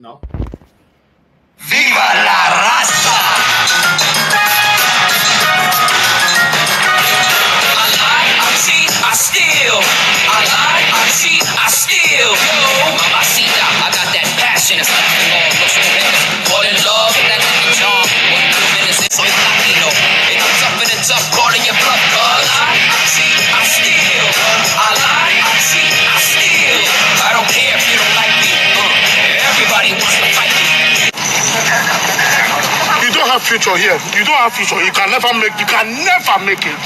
No. ¡Viva la raza! I lie, I cheat, I steal. I lie, I cheat, I steal. Yo, mamacita, I got that passion. It's like the Lord looks so big. Fall in love with that little charm. 1 2 minutes, soy latino. It's up, calling your bluff, cuz. I lie, I cheat, I steal. I lie, I cheat, I steal. I don't care if you don't like me. Everybody wants to fight me. You don't have future here. You don't have future. You can never make it.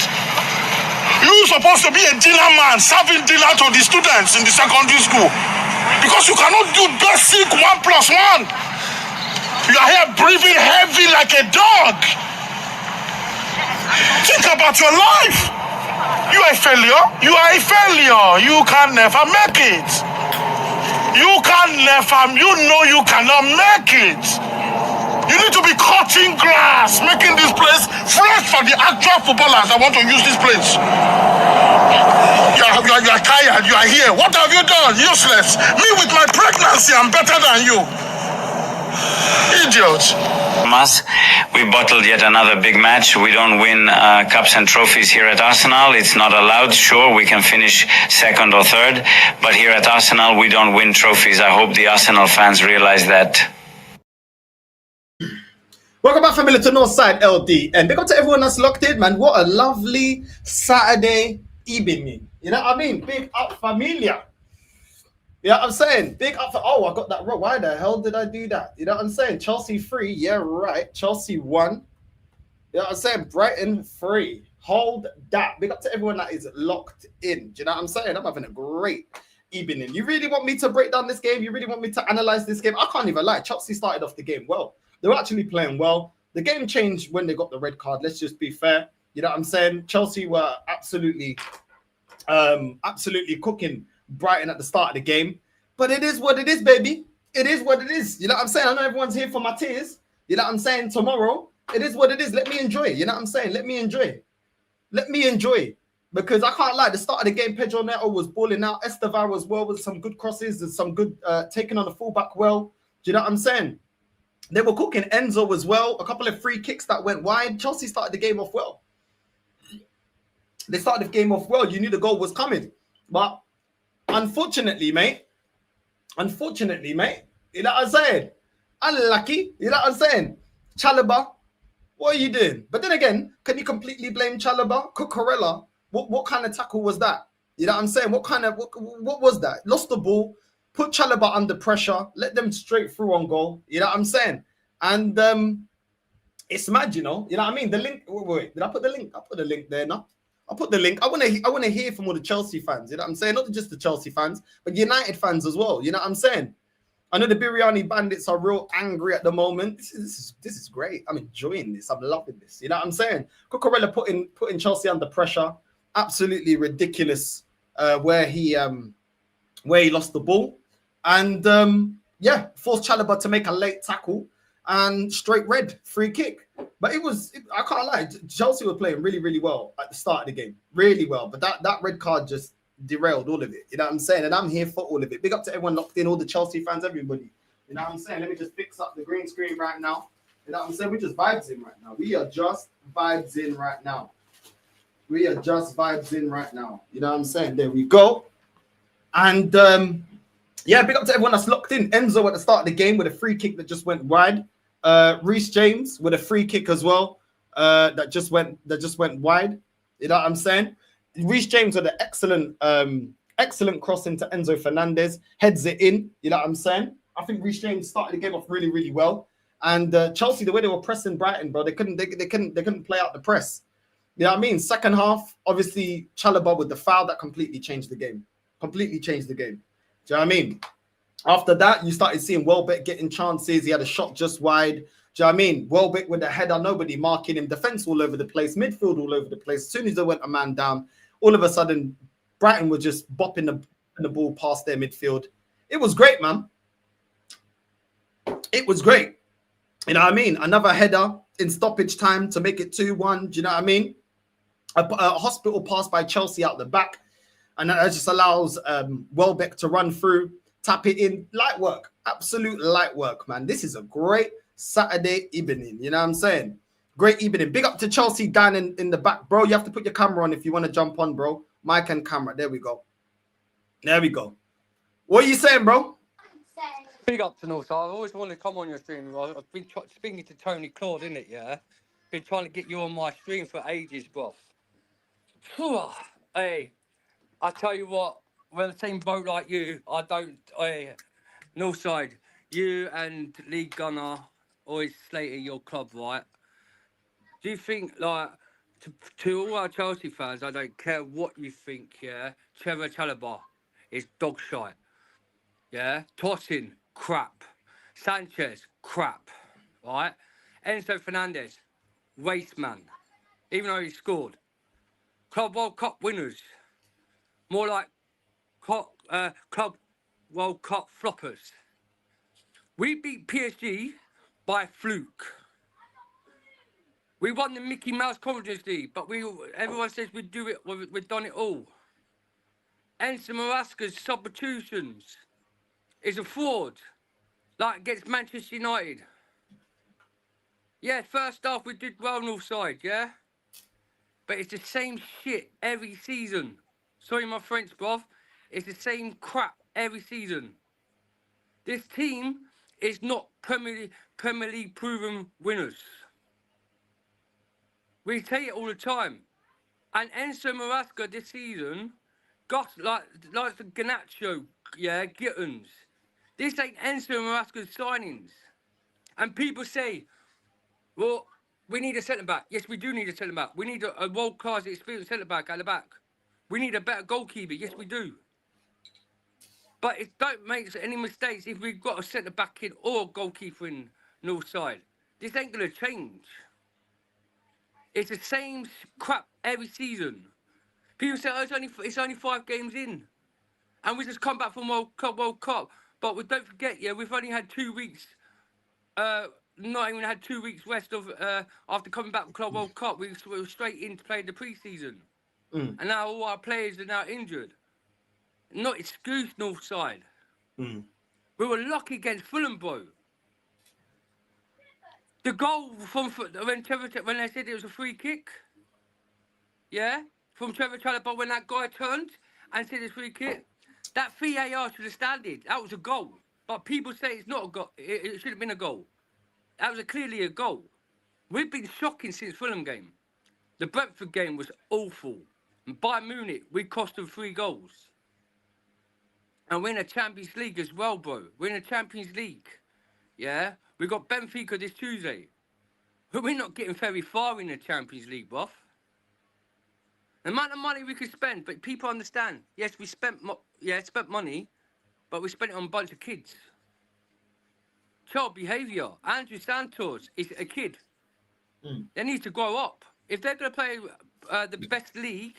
You're supposed to be a dinner man, serving dinner to the students in the secondary school. Because you cannot do basic 1+1. You are here breathing heavy like a dog. Think about your life. You are a failure. You are a failure. You can never make it. You know you cannot make it. You need to be cutting grass, making this place fresh for the actual footballers that want to use this place. You are tired, you are here. What have you done? Useless. Me with my pregnancy, I'm better than you. Idiot. We bottled yet another big match. We don't win cups and trophies here at Arsenal. It's not allowed. Sure, we can finish second or third, but here at Arsenal, we don't win trophies. I hope the Arsenal fans realize that. Welcome back, family, to Northside LD. And big up to everyone that's locked in, man. What a lovely Saturday evening. You know what I mean? Big up, familia. You know what I'm saying? Big up for, oh, I got that wrong. Why the hell did I do that? You know what I'm saying? Chelsea 3, yeah, right. Chelsea 1. You know what I'm saying? Brighton 3. Hold that. Big up to everyone that is locked in. Do you know what I'm saying? I'm having a great evening. You really want me to break down this game? You really want me to analyze this game? I can't even lie. Chelsea started off the game well. They were actually playing well. The game changed when they got the red card. Let's just be fair. You know what I'm saying? Chelsea were absolutely cooking Brighton at the start of the game. But it is what it is, baby. It is what it is. You know what I'm saying? I know everyone's here for my tears. You know what I'm saying? Tomorrow, it is what it is. Let me enjoy it. You know what I'm saying? Let me enjoy it. Because I can't lie. The start of the game, Pedro Neto was balling out. Estevar as well with some good crosses and some good taking on the fullback well. Do you know what I'm saying? They were cooking. Enzo as well. A couple of free kicks that went wide. Chelsea started the game off well. They started the game off well. You knew the goal was coming. But unfortunately, mate, you know what I'm saying? Unlucky. You know what I'm saying? Chalobah, what are you doing? But then again, can you completely blame Chalobah? Cucurella, what kind of tackle was that? You know what I'm saying? What was that? Lost the ball. Put Chalobah under pressure, let them straight through on goal. You know what I'm saying? And it's mad, you know. You know what I mean? The link. Wait, did I put the link? I put the link there. No, I put the link. I want to hear from all the Chelsea fans. You know what I'm saying? Not just the Chelsea fans, but United fans as well. You know what I'm saying? I know the Biryani Bandits are real angry at the moment. This is great. I'm enjoying this. I'm loving this. You know what I'm saying? Cucurella putting Chelsea under pressure. Absolutely ridiculous. Where he lost the ball. And forced Chalobah to make a late tackle and straight red, free kick. But I can't lie, Chelsea were playing really, really well at the start of the game. Really well. But that red card just derailed all of it. You know what I'm saying? And I'm here for all of it. Big up to everyone locked in, all the Chelsea fans, everybody. You know what I'm saying? Let me just fix up the green screen right now. You know what I'm saying? We're just vibes in right now. We are just vibes in right now. You know what I'm saying? There we go. And big up to everyone that's locked in. Enzo at the start of the game with a free kick that just went wide. Reece James with a free kick as well. That just went wide. You know what I'm saying? Reece James with an excellent cross into Enzo Fernandez. Heads it in. You know what I'm saying? I think Reece James started the game off really, really well. And Chelsea, the way they were pressing Brighton, bro, they couldn't play out the press. You know what I mean? Second half, obviously, Chalobah with the foul that completely changed the game. Do you know what I mean? After that, you started seeing Welbeck getting chances. He had a shot just wide. Do you know what I mean? Welbeck with the header, nobody marking him. Defense all over the place. Midfield all over the place. As soon as they went a man down, all of a sudden, Brighton were just bopping the ball past their midfield. It was great, man. It was great. You know what I mean? Another header in stoppage time to make it 2-1. Do you know what I mean? A hospital pass by Chelsea out the back. And that just allows Welbeck to run through, tap it in, light work. Absolute light work, man. This is a great Saturday evening. You know what I'm saying? Great evening. Big up to Chelsea down in the back, bro. You have to put your camera on if you want to jump on, bro. Mic and camera. There we go. There we go. What are you saying, bro? Big up to North. I've always wanted to come on your stream. I've been speaking to Tony Claude, innit, yeah? Been trying to get you on my stream for ages, bro. Hey, I tell you what, we're the same boat like you. I don't, hey, Northside, you and League Gunner always slated your club, right? Do you think, like, to all our Chelsea fans, I don't care what you think, yeah? Trevor Chalobah is dog shite. Yeah, Tosin, crap. Sanchez, crap. Right? Enzo Fernandez, waste man. Even though he scored. Club World Cup winners, more like Club World Cup floppers. We beat PSG by fluke. We won the Mickey Mouse Conference League, but everyone says we do it. We've done it all. Enzo Marasca's substitutions is a fraud, like against Manchester United. Yeah, first half we did well Northside, yeah? But it's the same shit every season. Sorry my French, bruv. It's the same crap every season. This team is not Premier League proven winners. We say it all the time. And Enzo Marasca this season got like the Ganacho, yeah, Gittins. This ain't Enzo Marasca's signings. And people say, well, we need a centre-back. Yes, we do need a centre-back. We need a world-class experienced centre-back at the back. We need a better goalkeeper. Yes, we do. But don't make any mistakes if we've got a centre-back in or a goalkeeper in North Side. This ain't going to change. It's the same crap every season. People say, oh, it's only 5 games in. And we just come back from World Cup. But don't forget, yeah, we've only had 2 weeks not even had 2 weeks rest of after coming back from Club World Cup. We were straight in to play the pre-season. And now all our players are now injured. Not excuse North Side. We were lucky against Fulham, bro. The goal from when they said it was a free kick, yeah, from Trevor Chalobah when that guy turned and said it's free kick, that VAR should have standed. That was a goal. But people say it's not a goal. It should have been a goal. That was clearly a goal. We've been shocking since Fulham game. The Brentford game was awful. And Bayern Munich, we cost them 3 goals. And we're in the Champions League as well, bro. We're in the Champions League. Yeah? We got Benfica this Tuesday. But we're not getting very far in the Champions League, bruv. The amount of money we could spend, but people understand. Yes, we spent money, but we spent it on a bunch of kids. Child behaviour. Andrew Santos is a kid. They need to grow up. If they're going to play the best league,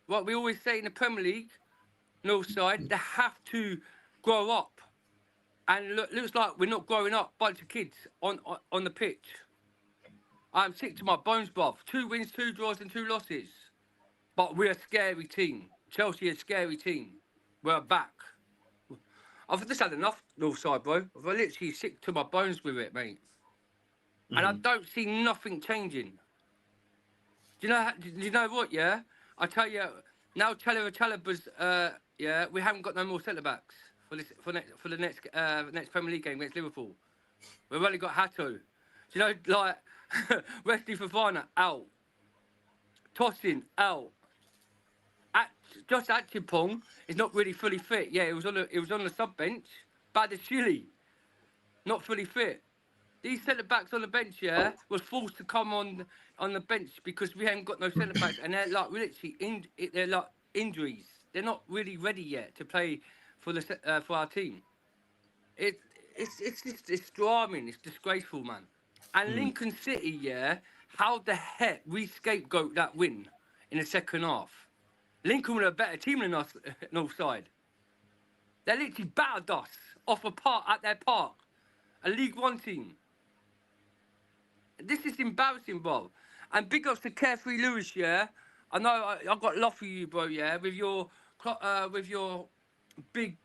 what we always say in the Premier League, North Side, they have to grow up. And looks like we're not growing up, bunch of kids on the pitch. I'm sick to my bones, bruv. 2 wins, 2 draws and 2 losses. But we're a scary team. Chelsea is a scary team. We're back. I've just had enough, Northside, bro. I'm literally sick to my bones with it, mate. And I don't see nothing changing. Do you know what, yeah? I tell you, now Chalobah's, yeah, we haven't got no more centre-backs for the next Premier League game against Liverpool. We've only got Hato. Do you know, like, Wesley Fofana, out. Tosin, out. Josh Atchipong is not really fully fit. Yeah, it was on the sub bench. Badashili, not fully fit. These centre backs on the bench, yeah, was forced to come on the bench because we haven't got no centre backs, and they're like literally they're like injuries. They're not really ready yet to play for our team. It's driving. It's disgraceful, man. And Lincoln City, yeah, how the heck we scapegoat that win in the second half? Lincoln were a better team than us, North Side. They literally battered us off at their park, a League One team. This is embarrassing, bro. And big ups to Carefree Lewis, yeah. I know I've got love for you, bro, yeah, with your big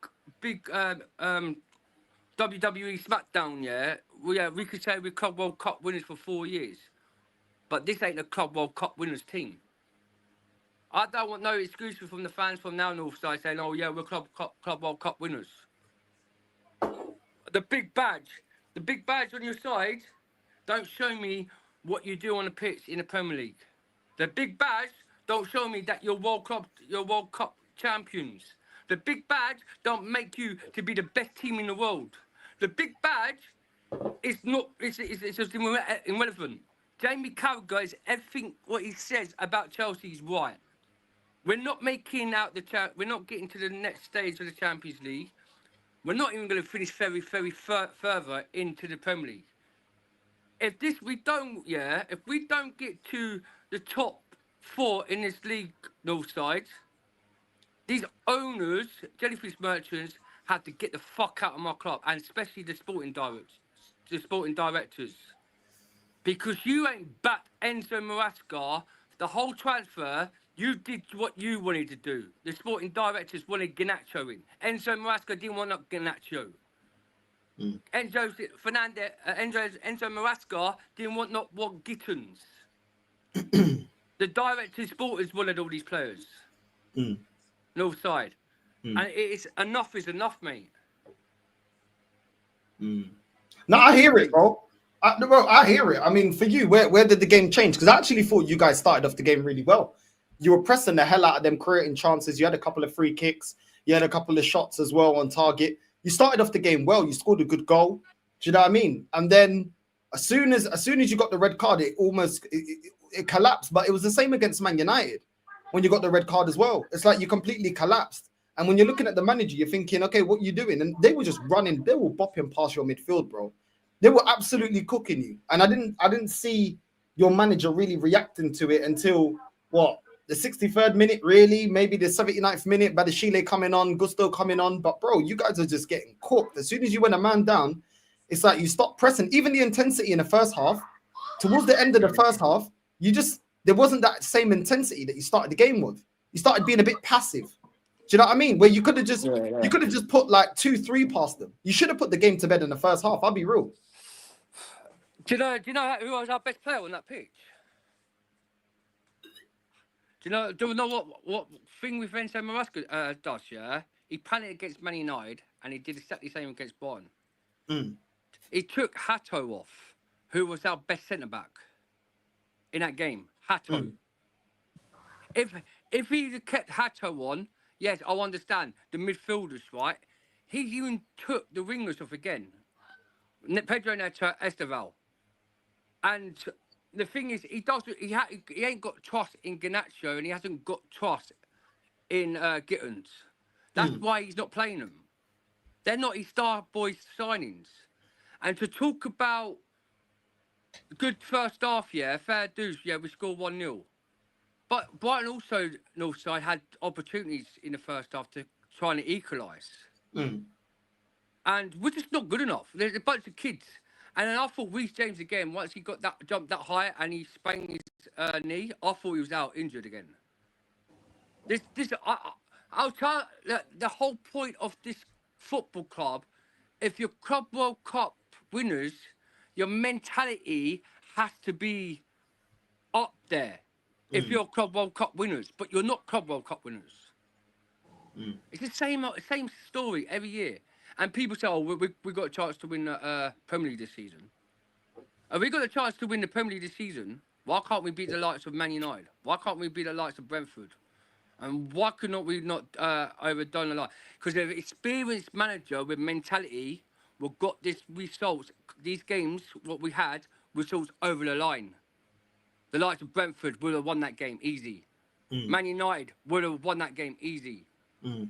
WWE SmackDown, yeah, we could say we're Club World Cup winners for 4 years, but this ain't the Club World Cup winners team. I don't want no excuses from the fans from now Northside saying, "Oh yeah, we're Club World Cup winners." The big badge on your side, don't show me what you do on the pitch in the Premier League. The big badge don't show me that you're World Cup champions. The big badge don't make you to be the best team in the world. The big badge is not. It's just irrelevant. Jamie Carragher is everything what he says about Chelsea is right. We're not making out we're not getting to the next stage of the Champions League. We're not even going to finish very further into the Premier League. If we don't get to the top 4 in this league, Northside, these owners, jellyfish merchants, have to get the fuck out of my club, and especially the sporting directors, because you ain't backed Enzo Maresca the whole transfer. You did what you wanted to do. The sporting directors wanted Garnacho in. Enzo Maresca didn't want Garnacho. Enzo Maresca didn't want Gittins. The directors, supporters wanted all these players. North side. And it's enough is enough, mate. No, I hear it, bro. I hear it. I mean, for you, where did the game change? Because I actually thought you guys started off the game really well. You were pressing the hell out of them, creating chances. You had a couple of free kicks. You had a couple of shots as well on target. You started off the game well. You scored a good goal. Do you know what I mean? And then as soon as you got the red card, it almost it collapsed. But it was the same against Man United when you got the red card as well. It's like you completely collapsed. And when you're looking at the manager, you're thinking, okay, what are you doing? And they were just running. They were bopping past your midfield, bro. They were absolutely cooking you. And I didn't see your manager really reacting to it until what? The 63rd minute, really? Maybe the 79th minute, Badashile coming on, Gusto coming on. But, bro, you guys are just getting cooked. As soon as you went a man down, it's like you stop pressing. Even the intensity in the first half, towards the end of the first half, there wasn't that same intensity that you started the game with. You started being a bit passive. Do you know what I mean? Where you could have just put like 2-3 past them. You should have put the game to bed in the first half. I'll be real. Do you know who was our best player on that pitch? Do you know what thing with Enzo Maresca does, yeah? He panicked against Man United, and he did exactly the same against Brighton. He took Hato off, who was our best centre-back in that game. Hato. If he kept Hato on, yes, I'll understand. The midfielders, right? He even took the wingers off again. Pedro Neto, Esteval. And the thing is, he ain't got trust in Garnacho, and he hasn't got trust in Gittins. That's why he's not playing them. They're not his star boys signings. And to talk about good first half, yeah, fair dues, yeah, we scored 1-0. But Brighton also, Northside, had opportunities in the first half to try and equalise. And we're just not good enough. There's a bunch of kids. And then I thought Reece James again, once he got that jump that high and he sprained his knee, I thought he was out injured again. I'll tell the whole point of this football club, if you're Club World Cup winners, your mentality has to be up there. If you're Club World Cup winners, but you're not Club World Cup winners. It's the same story every year. And people say, oh, we got a chance to win the Premier League this season. Have we got a chance to win the Premier League this season? Why can't we beat the likes of Man United? Why can't we beat the likes of Brentford? And why could we not overdone the lot? Because the experienced manager with mentality got this results, these games, what we had, results over the line. The likes of Brentford would have won that game easy. Man United would have won that game easy.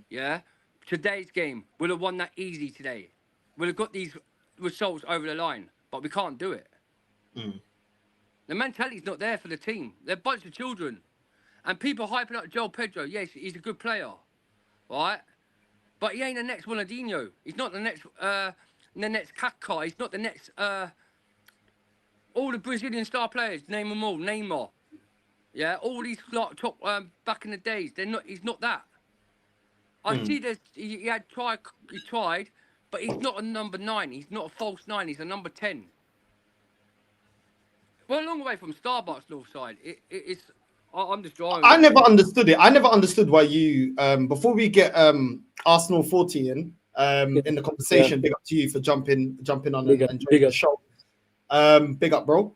Yeah? Today's game would have won that easy today. Would have got these results over the line. But we can't do it. The mentality's not there for the team. They're a bunch of children. And people hyping up Joel Pedro. Yes, he's a good player. Right? But he ain't the next Ronaldinho. He's not the next Kaká. He's not the next... all the Brazilian star players, name them all, Neymar. Yeah, all these top back in the days, he's not that. I see that he tried, but but he's not a number 9. He's not a false 9. He's a number 10. We're a long way from Starbucks North Side. It's. I'm just driving. I never understood it. I never understood why you. Before we get Arsenal 40 in the conversation, big up to you for jumping on and joining the show. Big up, bro.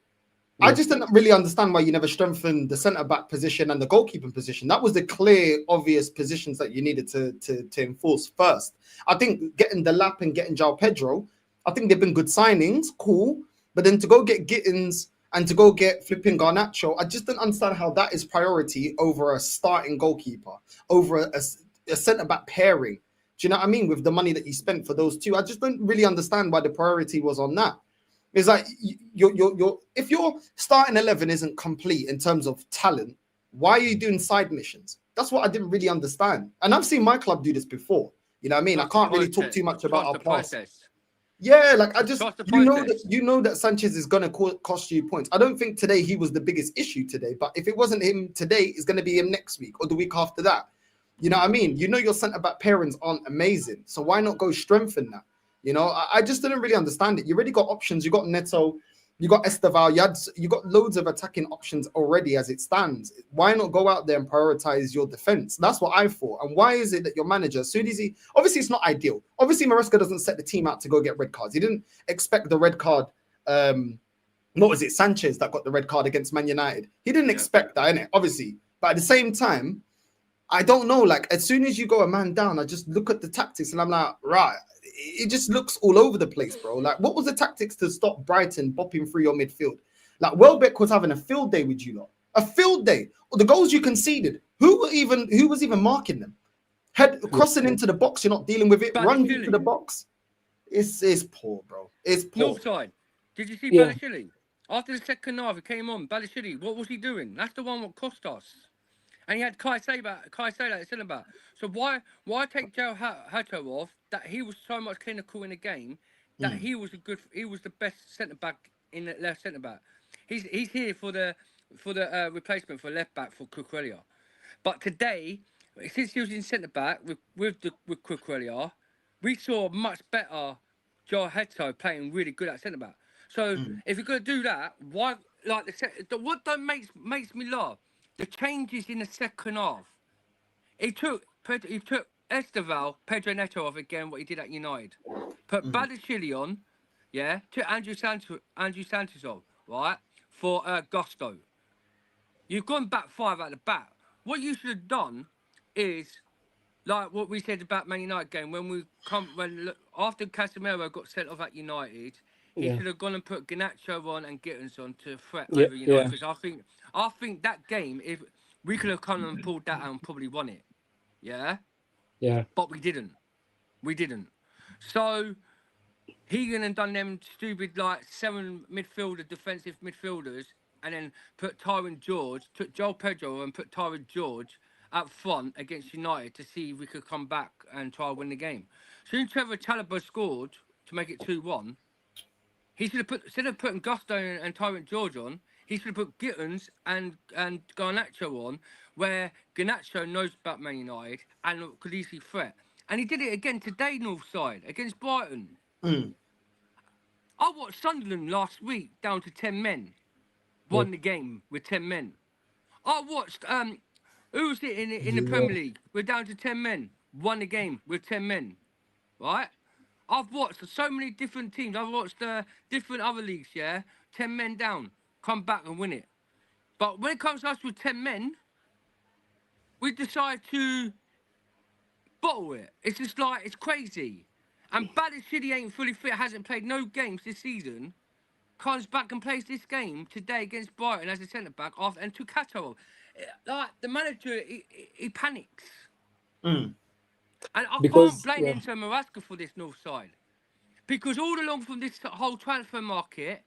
Yeah. I just didn't really understand why you never strengthened the centre back position and the goalkeeping position. That was the clear, obvious positions that you needed to enforce first. I think getting the Lap and getting João Pedro, I think they've been good signings, cool. But then to go get Gittins and to go get flipping Garnacho, I just didn't understand how that is priority over a starting goalkeeper, over a centre back pairing. Do you know what I mean? With the money that you spent for those two, I just don't really understand why the priority was on that. It's like if your starting 11 isn't complete in terms of talent, why are you doing side missions? That's what I didn't really understand. And I've seen my club do this before. You know what I mean? I can't really talk too much about our past. Yeah, like I just you know that Sanchez is gonna cost you points. I don't think today he was the biggest issue today, but if it wasn't him today, it's gonna be him next week or the week after that. You know what I mean? You know your centre back pairings aren't amazing, so why not go strengthen that? You know, I just didn't really understand it. You already got options. You got Neto, you got Esteval, you got loads of attacking options already as it stands. Why not go out there and prioritize your defense? That's what I thought. And why is it that your manager, as soon as he, obviously it's not ideal. Obviously Maresca doesn't set the team out to go get red cards. He didn't expect the red card. What was it? Sanchez that got the red card against Man United. He didn't expect that, innit? Obviously. But at the same time, I don't know. Like, as soon as you go a man down, I just look at the tactics and I'm like, right. It just looks all over the place, bro. Like, what was the tactics to stop Brighton bopping through your midfield? Like, Welbeck was having a field day with you lot. A field day. The goals you conceded. Who was even marking them? Crossing into the box, you're not dealing with it. Run into the box. It's poor, bro. It's poor. North side. Did you see Balashili? After the second half, he came on. Balashili, what was he doing? That's the one that cost us. And he had Kai Sabat at centre back. So why take Joe Hato off? That he was so much clinical in the game that he was the best centre back in the left centre back. He's here for the replacement for left back for Cucurella. But today, since he was in centre back with Cucurella, we saw much better Joe Hato playing really good at centre back. So if you're gonna do that, why what that makes me laugh? The changes in the second half. He took Esteval, Pedro Neto off again, what he did at United. Put Balashili on, took Andrew Santos off, right, for Gusto. You've gone back 5 at the back. What you should have done is, like what we said about Man United game, after Casemiro got sent off at United, he should have gone and put Garnacho on and Gittins on to threat over United. Because I think that game, if we could have come and pulled that out and probably won it. Yeah. But we didn't. So Hegan and done them stupid like 7 defensive midfielders, and then put Tyrone George, took Joel Pedro and put Tyrone George up front against United to see if we could come back and try and win the game. Soon Trevor Chalobah scored to make it 2-1. He should have instead of putting Gusto and Tyrant George on, he should have put Gittins and Garnacho on, where Garnacho knows about Man United and could easily threat. And he did it again today, North Side, against Brighton. I watched Sunderland last week down to 10 men. Won the game with 10 men. I watched, who was it in the Premier League? We're down to 10 men. Won the game with 10 men. Right? I've watched so many different teams. I've watched different other leagues, 10 men down. Come back and win it. But when it comes to us with 10 men, we decide to bottle it. It's just like, it's crazy. And Balashili ain't fully fit, hasn't played no games this season. Comes back and plays this game today against Brighton as a centre-back and took Hato. Like, the manager, he panics. And I can't blame Enzo Maresca for this, North Side. Because all along from this whole transfer market,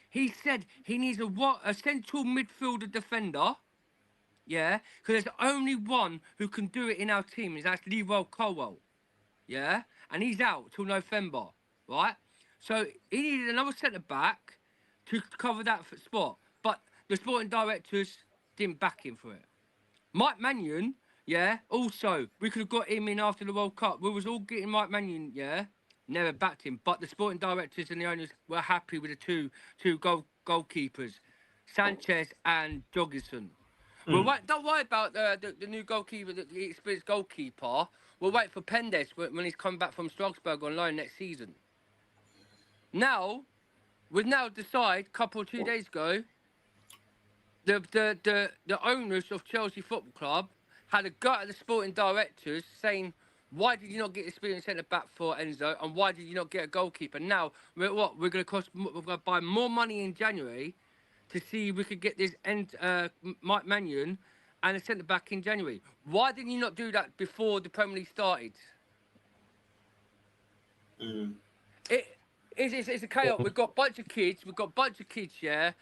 he said he needs a central midfielder defender. Yeah, because there's only one who can do it in our team, and that's Leroy Colwell. Yeah, and he's out till November, right? So he needed another centre-back to cover that spot. But the sporting directors didn't back him for it. Mike Mannion, also, we could have got him in after the World Cup. We was all getting Mike Mannion, never backed him. But the sporting directors and the owners were happy with the two goalkeepers, Sanchez and Jorgensen. Well, don't worry about the new goalkeeper, the experienced goalkeeper. We'll wait for Pendes when he's coming back from Strasbourg on loan next season. Now, we've now decided, a couple or 2 days ago, the owners of Chelsea Football Club had a go at the sporting directors saying, why did you not get experienced centre back for Enzo, and why did you not get a goalkeeper? Now we're going to buy more money in January to see if we could get this Mike Mannion and a centre back in January. Why didn't you not do that before the Premier League started? It's a chaos. We've got a bunch of kids. Yeah,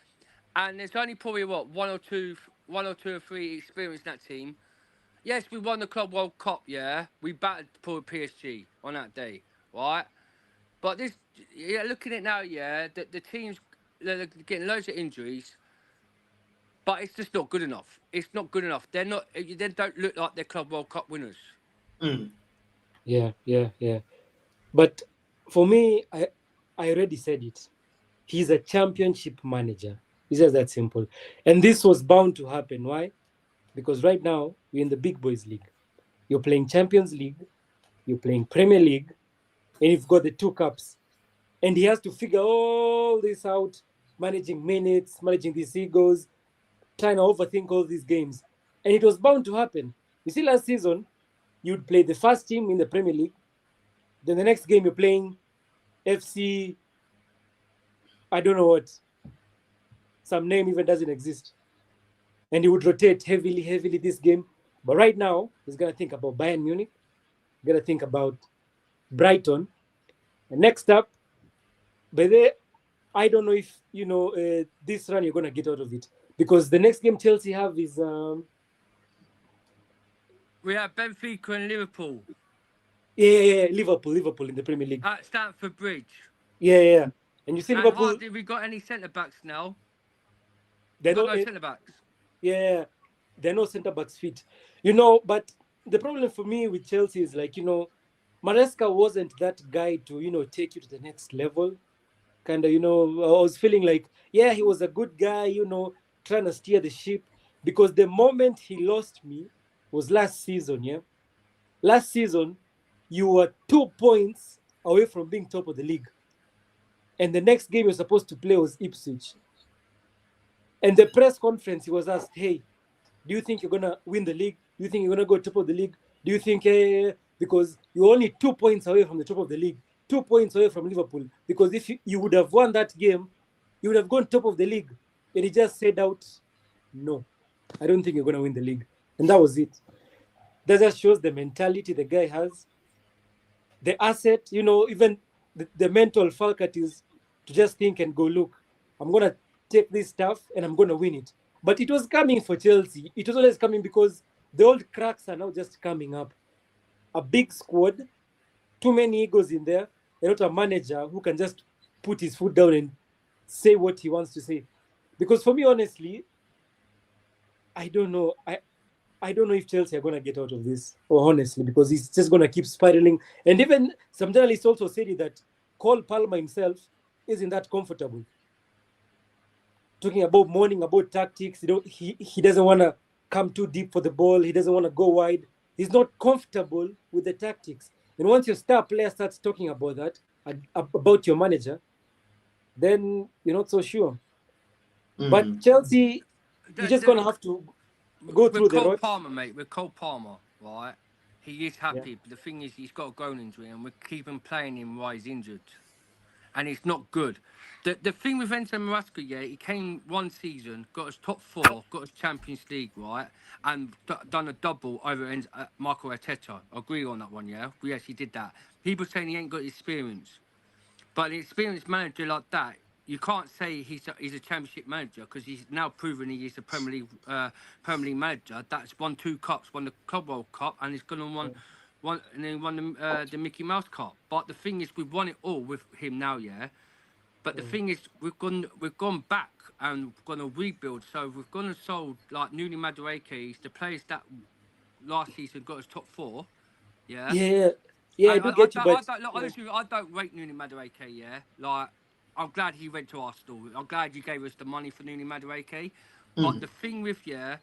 and there's only probably one or two or three experienced in that team. Yes, we won the Club World Cup. Yeah, we battered poor PSG on that day, right? But looking at it now, yeah, the teams they're getting loads of injuries, but it's just not good enough. It's not good enough. They don't look like they're Club World Cup winners. Yeah. But for me, I already said it. He's a championship manager. It's just that simple. And this was bound to happen. Why? Because right now, you're in the big boys league. You're playing Champions League. You're playing Premier League. And you've got the 2 cups. And he has to figure all this out, managing minutes, managing these egos, trying to overthink all these games. And it was bound to happen. You see, last season, you'd play the first team in the Premier League. Then the next game, you're playing FC, I don't know what. Some name even doesn't exist. And he would rotate heavily this game. But right now, he's going to think about Bayern Munich. He's going to think about Brighton. And next up, but I don't know if, this run you're going to get out of it. Because the next game Chelsea have is... we have Benfica and Liverpool. Yeah, Liverpool in the Premier League. At Stamford Bridge. Yeah. And you see Liverpool... hardly we got any centre-backs now. They're got no centre-backs. Yeah, they're no centre-backs fit. But the problem for me with Chelsea is Maresca wasn't that guy to, take you to the next level. Kind of, I was feeling like, yeah, he was a good guy, trying to steer the ship. Because the moment he lost me was last season, yeah? Last season, you were 2 points away from being top of the league. And the next game you're supposed to play was Ipswich. And the press conference, he was asked, hey, do you think you're going to win the league? Do you think you're going to go top of the league? Do you think, because you're only 2 points away from the top of the league, 2 points away from Liverpool. Because if you would have won that game, you would have gone top of the league. And he just said out, no, I don't think you're going to win the league. And that was it. That just shows the mentality the guy has. The asset, even the mental faculties to just think and go, look, I'm going to take this stuff and I'm going to win it. But it was coming for Chelsea. It was always coming because the old cracks are now just coming up. A big squad, too many egos in there, and not a manager who can just put his foot down and say what he wants to say. Because for me, honestly, I don't know. I don't know if Chelsea are going to get out of this, or honestly, because he's just going to keep spiraling. And even some journalists also said that Cole Palmer himself isn't that comfortable. Talking about mourning about tactics, he doesn't want to come too deep for the ball. He doesn't want to go wide. He's not comfortable with the tactics. And once your star player starts talking about that, about your manager, then you're not so sure. But Chelsea, you're just going to have to go through the road. Palmer, mate, with Cole Palmer, right? He is happy, but the thing is, he's got a groin injury, and we're keeping playing him while he's injured, and it's not good. The thing with Enzo Maresca, yeah, he came one season, got us top 4, got us Champions League, right, and done a double over Michael Arteta. I agree on that one, yeah. Yes, he did that. People saying he ain't got experience, but an experienced manager like that, you can't say he's a championship manager, because he's now proven he is a Premier League manager. That's won 2 cups, won the Club World Cup, and he's going to won and then won the Mickey Mouse Cup. But the thing is, we've won it all with him now, yeah. But the thing is, we've gone back and we're going to rebuild. So we've gone and sold like Nuni Madueke, the players that last season got us top 4. Yeah. Yeah. Yeah, I do get you, but look, honestly, I don't rate Nuni Madueke, yeah? Like, I'm glad he went to Arsenal. I'm glad you gave us the money for Nuni Madueke. But the thing with, yeah,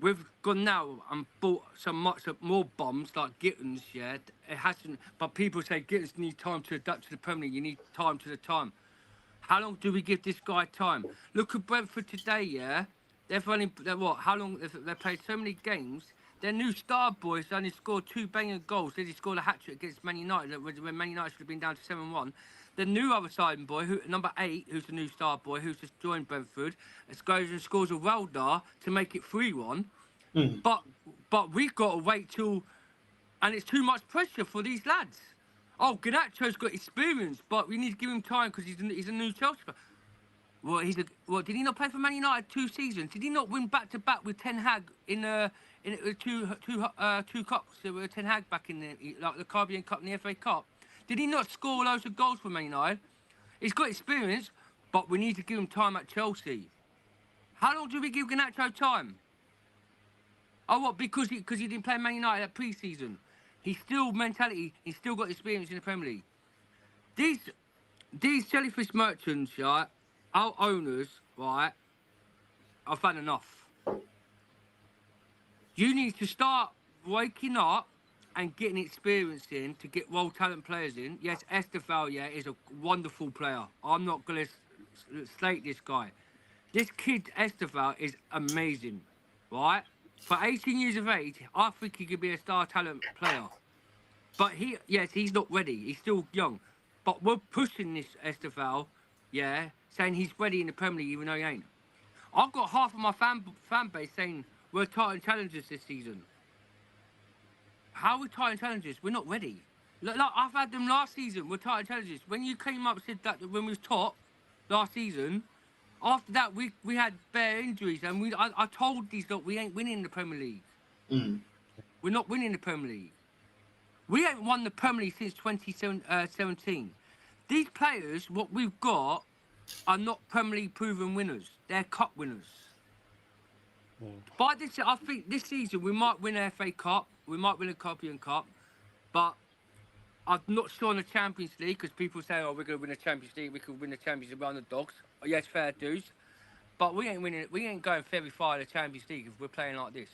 we've gone now and bought much more bombs like Gittins, yeah? It hasn't, but people say Gittins need time to adapt to the Premier League. You need time to the time. How long do we give this guy time? Look at Brentford today, yeah? They've only, what, how long, they've played so many games. Their new star boys only scored 2 banging goals. They just scored a hat-trick against Man United when Man United should have been down to 7-1. The new other side boy, number 8, who's the new star boy, who's just joined Brentford, goes and scores a welder to make it 3-1. But we've got to wait till, and it's too much pressure for these lads. Oh, Garnacho's got experience, but we need to give him time because he's a new Chelsea player. Well, did he not play for Man United 2 seasons? Did he not win back-to-back with Ten Hag in two cups with Ten Hag back in the Caribbean Cup and the FA Cup? Did he not score loads of goals for Man United? He's got experience, but we need to give him time at Chelsea. How long do we give Garnacho time? Oh, what? Because he didn't play Man United at pre-season. He's still mentality. He's still got experience in the Premier League. These jellyfish merchants, right? Our owners, right? I've had enough. You need to start waking up and getting experience in to get world talent players in. Yes, Estefan, yeah, is a wonderful player. I'm not going to slate this guy. This kid, Estefan, is amazing, right? For 18 years of age, I think he could be a star talent player. But he's not ready. He's still young. But we're pushing this Estefan, yeah, saying he's ready in the Premier League even though he ain't. I've got half of my fan base saying we're Titan challengers this season. How are we Titan challengers? We're not ready. Look, I've had them last season. We're Titan challengers. When you came up and said that when we was top last season, after that we had bare injuries and I told these lot we ain't winning the Premier League. We're not winning the Premier League. We ain't won the Premier League since 2017. These players, what we've got, are not Premier League proven winners. They're cup winners. By this, I think this season we might win an FA Cup. We might win a Caribbean Cup. But I'm not sure on the Champions League because people say, oh, we're going to win the Champions League. We could win the Champions League around the dogs. Oh, yes, fair dues. But we ain't winning it. We ain't going very far in the Champions League if we're playing like this.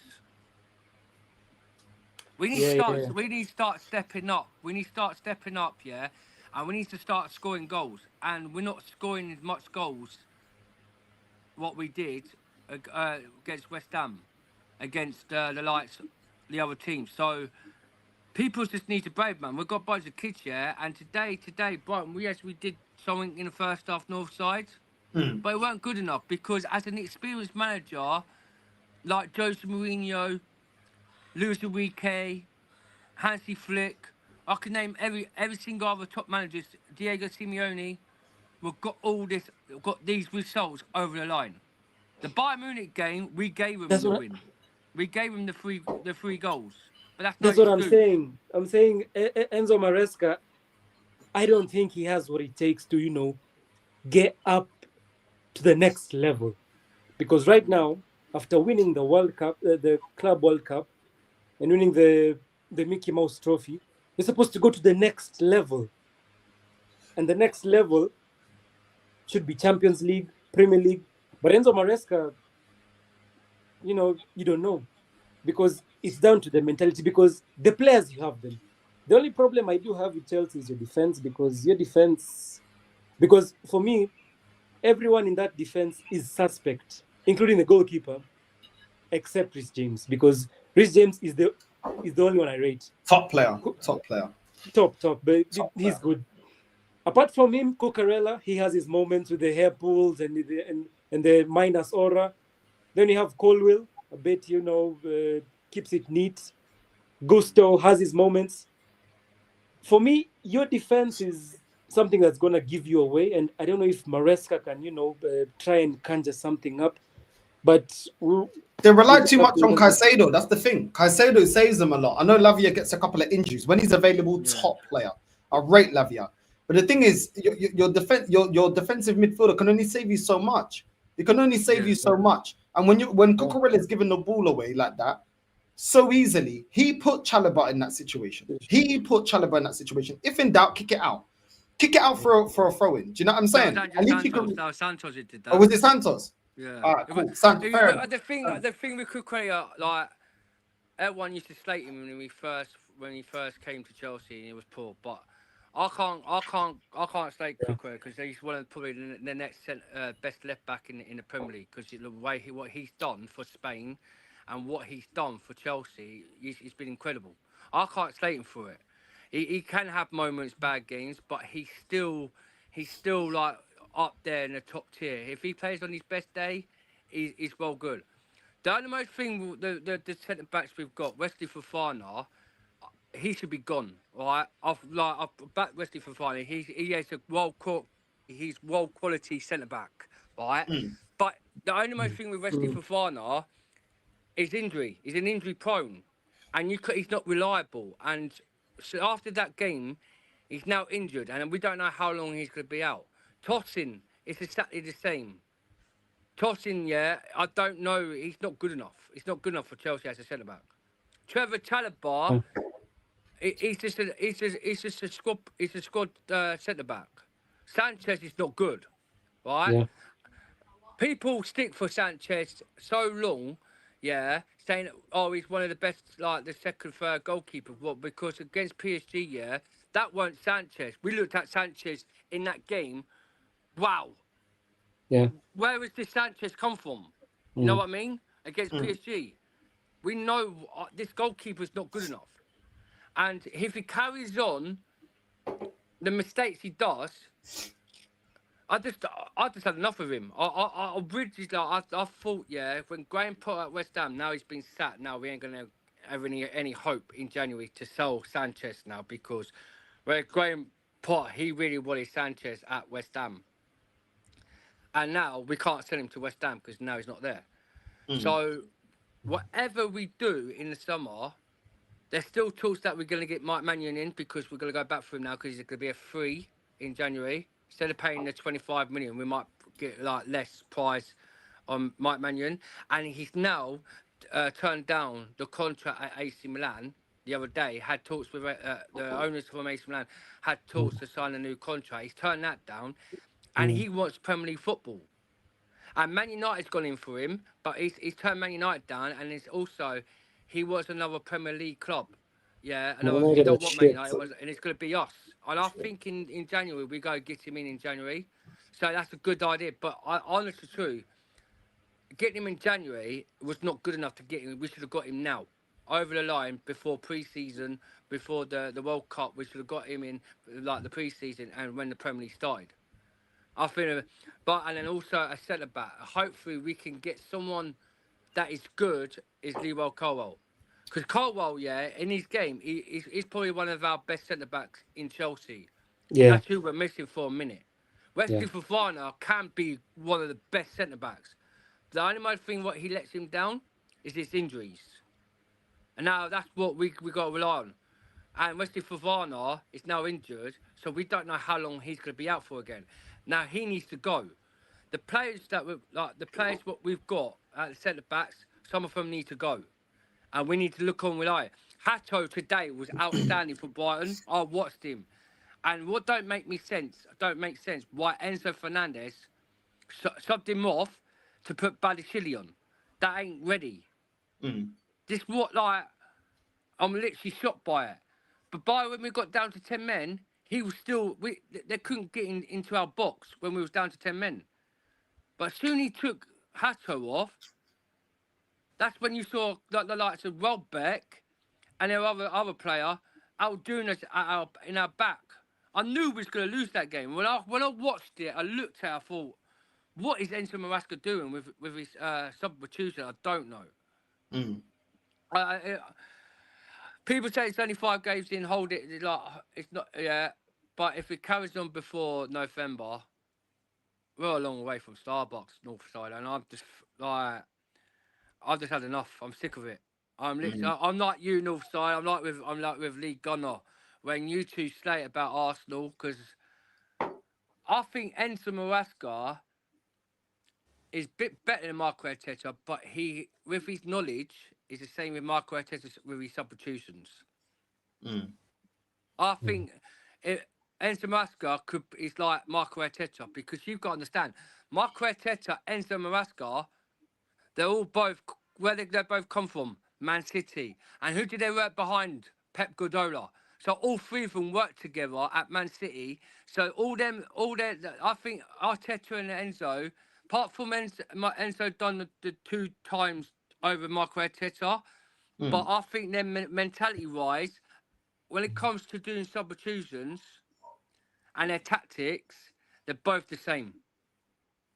We need to start stepping up. We need to start stepping up, yeah? And we need to start scoring goals. And we're not scoring as much goals what we did against West Ham, against the other teams. So people just need to brave, man. We've got a bunch of kids, yeah? And today, Brighton, we did something in the first half north side. But it weren't good enough because as an experienced manager, like Jose Mourinho, Luis Enrique, Hansi Flick, I can name every single other top managers, Diego Simeone, we've got these results over the line. The Bayern Munich game, we gave them the win. We gave them the three goals. But that's what I'm saying. I'm saying Enzo Maresca, I don't think he has what it takes to, get up to the next level. Because right now, after winning the World Cup, the Club World Cup, and winning the Mickey Mouse Trophy, you're supposed to go to the next level. And the next level should be Champions League, Premier League. But Enzo Maresca, you don't know. Because it's down to the mentality, because the players, you have them. The only problem I do have with Chelsea is your defense, because for me, everyone in that defense is suspect, including the goalkeeper, except Rhys James, because Rhys James is the only one I rate. Top player. But he's good. Apart from him, Cucurella, he has his moments with the hair pulls and the minus aura. Then you have Colwill, a bit, keeps it neat. Gusto has his moments. For me, your defense is something that's going to give you away. And I don't know if Maresca can, try and conjure something up. But they rely too much on Caicedo. That's the thing. Caicedo saves them a lot. I know Lavia gets a couple of injuries. When he's available, top player. I rate Lavia. But the thing is, your defensive midfielder can only save you so much. It can only save you so much. And when Cucurella is giving the ball away like that, so easily. He put Chalobah in that situation. He put Chalobah in that situation. If in doubt, kick it out. Kick it out for a throw in. Do you know what I'm That was saying? Andrew At least you Santos. could. That was Santos who did Or that. was it Santos? Yeah. All right, cool. Santos. Fair enough. The thing with Cucurella, like everyone used to slate him when he first came to Chelsea and he was poor, but I can't slate Cucurella because he's one of probably the next best left back in the Premier League because the way what he's done for Spain and what he's done for Chelsea, he's been incredible. I can't slate him for it. He can have moments, bad games, but he's still like up there in the top tier. If he plays on his best day, he's well good. The only most thing, the centre backs we've got, Wesley Fofana, he should be gone, right? I've backed Wesley Fofana. He has a he's world quality centre back, right? But the only most thing with Wesley Fofana is injury. He's an injury prone, and he's not reliable. And so after that game, he's now injured, and we don't know how long he's going to be out. Tosin is exactly the same. Tosin, yeah, I don't know. He's not good enough. He's not good enough for Chelsea as a centre back. Trevor Chalobah, he's just a squad centre back. Sanchez is not good, right? Yeah. People stick for Sanchez so long, yeah, saying, oh, he's one of the best, like the second, third goalkeeper. Well, because against PSG, yeah, that weren't Sanchez. We looked at Sanchez in that game. Wow, Yeah. where has this Sanchez come from? You know what I mean? Against PSG. We know this goalkeeper's not good enough. And if he carries on the mistakes he does, I just had enough of him. I really like. I thought, yeah, when Graham put at West Ham, now he's been sat. Now we ain't gonna have any hope in January to sell Sanchez now because where Graham put, he really wanted Sanchez at West Ham, and now we can't sell him to West Ham because now he's not there. So whatever we do in the summer, there's still talks that we're going to get Mike Mannion in because we're going to go back for him now because he's going to be a free in January. Instead of paying the 25 million, we might get like less price on Mike Mannion. And he's now turned down the contract at AC Milan the other day. Had talks with the owners from AC Milan, had talks to sign a new contract. He's turned that down, and he wants Premier League football. And Man United's gone in for him, but he's turned Man United down, and it's also he was another Premier League club. Yeah, he United don't are want Man shit. United, and it's going to be us. And I think in January we go get him in January, so that's a good idea. But honestly, true, getting him in January was not good enough to get him. We should have got him now, over the line before pre-season, before the World Cup. We should have got him in like the pre-season and when the Premier League started. I think, and then also a centre back. Hopefully, we can get someone that is good. Is Leewell Colwell? Because Colwell, yeah, in his game, he's probably one of our best centre backs in Chelsea. Yeah. That's who we're missing for a minute. Wesley Yeah. Fofana can be one of the best centre backs. The only thing what he lets him down is his injuries, and now that's what we got to rely on. And Wesley Fofana is now injured, so we don't know how long he's going to be out for again. Now he needs to go. The players what we've got at the centre backs, some of them need to go, and we need to look on with eye. Hato today was outstanding for Brighton. I watched him, and what don't make sense why Enzo Fernandez subbed him off to put Badiashile on. That ain't ready. This what like I'm literally shocked by it. But by when we got down to 10 men, he was still they couldn't get into our box when we was down to 10 men. But soon he took Hato off. That's when you saw like the likes of Welbeck and their other player outdoing us in our back. I knew we was going to lose that game. When I watched it, I looked at it, I thought, what is Enzo Maresca doing with his substitution? I don't know. People say it's only 5 games in, hold it, like, it's not, yeah. But if it carries on before November, we're a long way from Starbucks, North Side, and I've just had enough. I'm sick of it. I'm like you, North Side. I'm like with Lee Gunner. When you two slate about Arsenal, because I think Enzo Maresca is a bit better than Marco Arteta, but he, with his knowledge, is the same with Marco Arteta with his substitutions. Mm. I think Enzo Maresca is like Marco Arteta, because you've got to understand, Marco Arteta, Enzo Maresca, they're all both, where they both come from? Man City. And who did they work behind? Pep Guardiola. So all three of them worked together at Man City. So all their, I think Arteta and Enzo, apart from Enzo done the 2 times over Marco Arteta, but I think their mentality-wise, when it comes to doing substitutions and their tactics, they're both the same.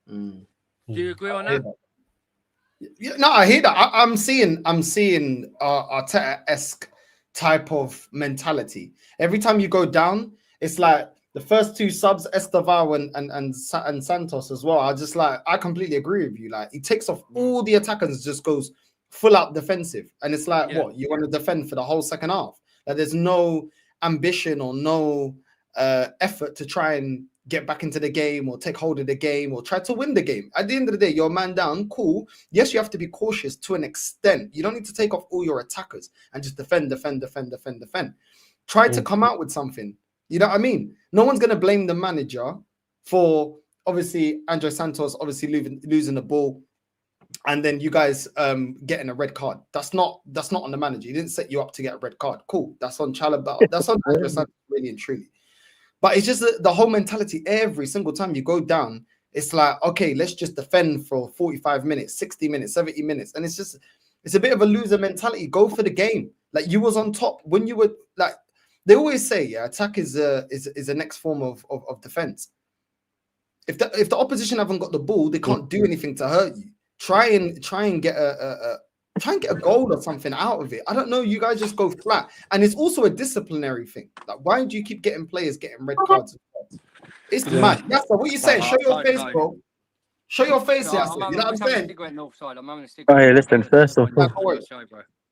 Do you agree on that? Yeah, no, I hear that. I'm seeing Arteta-esque type of mentality. Every time you go down, it's like the first 2 subs, Estevao and Santos as well. I completely agree with you. Like, he takes off all the attackers and just goes full out defensive. And it's like, what, you want to defend for the whole second half? Like, there's no ambition or no effort to try and get back into the game or take hold of the game or try to win the game. At the end of the day, you're a man down, cool. Yes, you have to be cautious to an extent. You don't need to take off all your attackers and just defend. Try to come out with something. You know what I mean? No one's going to blame the manager for, obviously, Andre Santos obviously losing the ball and then you guys getting a red card. That's not on the manager. He didn't set you up to get a red card. Cool. That's on Chalobah. That's on Andre Santos, really and truly. But it's just the whole mentality. Every single time you go down, it's like, okay, let's just defend for 45 minutes, 60 minutes, 70 minutes. And it's a bit of a loser mentality. Go for the game. Like, you was on top when you were, like, they always say, yeah, attack is a next form of defense. If the opposition haven't got the ball, they can't do anything to hurt you. Try and get a goal or something out of it. I don't know. You guys just go flat, and it's also a disciplinary thing. Like, why do you keep getting players getting red cards? It's mad. That's what you saying. Show your face, bro. Show your face, Yasser. You know what I'm saying? Oh, yeah, listen. First of all,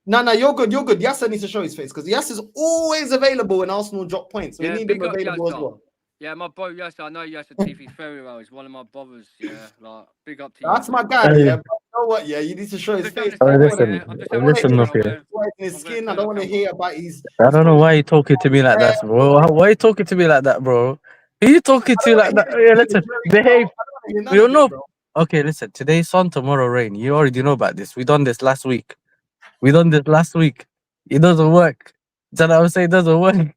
No, you're good. You're good. Yasser needs to show his face because Yasser's always available when Arsenal drop points. We need him available as well. Yeah, my boy Yasser, I know Yasser TV very well. He's one of my brothers. Yeah, like, big up to you. That's my guy. Yeah, but you know what? Yeah, you need to show his face. Listen up here. His skin. I don't want to hear about his. I don't know why you're talking to me like that, bro. Why are you talking to me like that, bro? Who you talking to like that? Yeah, listen, behave. You know. Okay, listen. Today's sun, tomorrow rain. You already know about this. We done this last week. It doesn't work. Do you know what I'm saying? It doesn't work.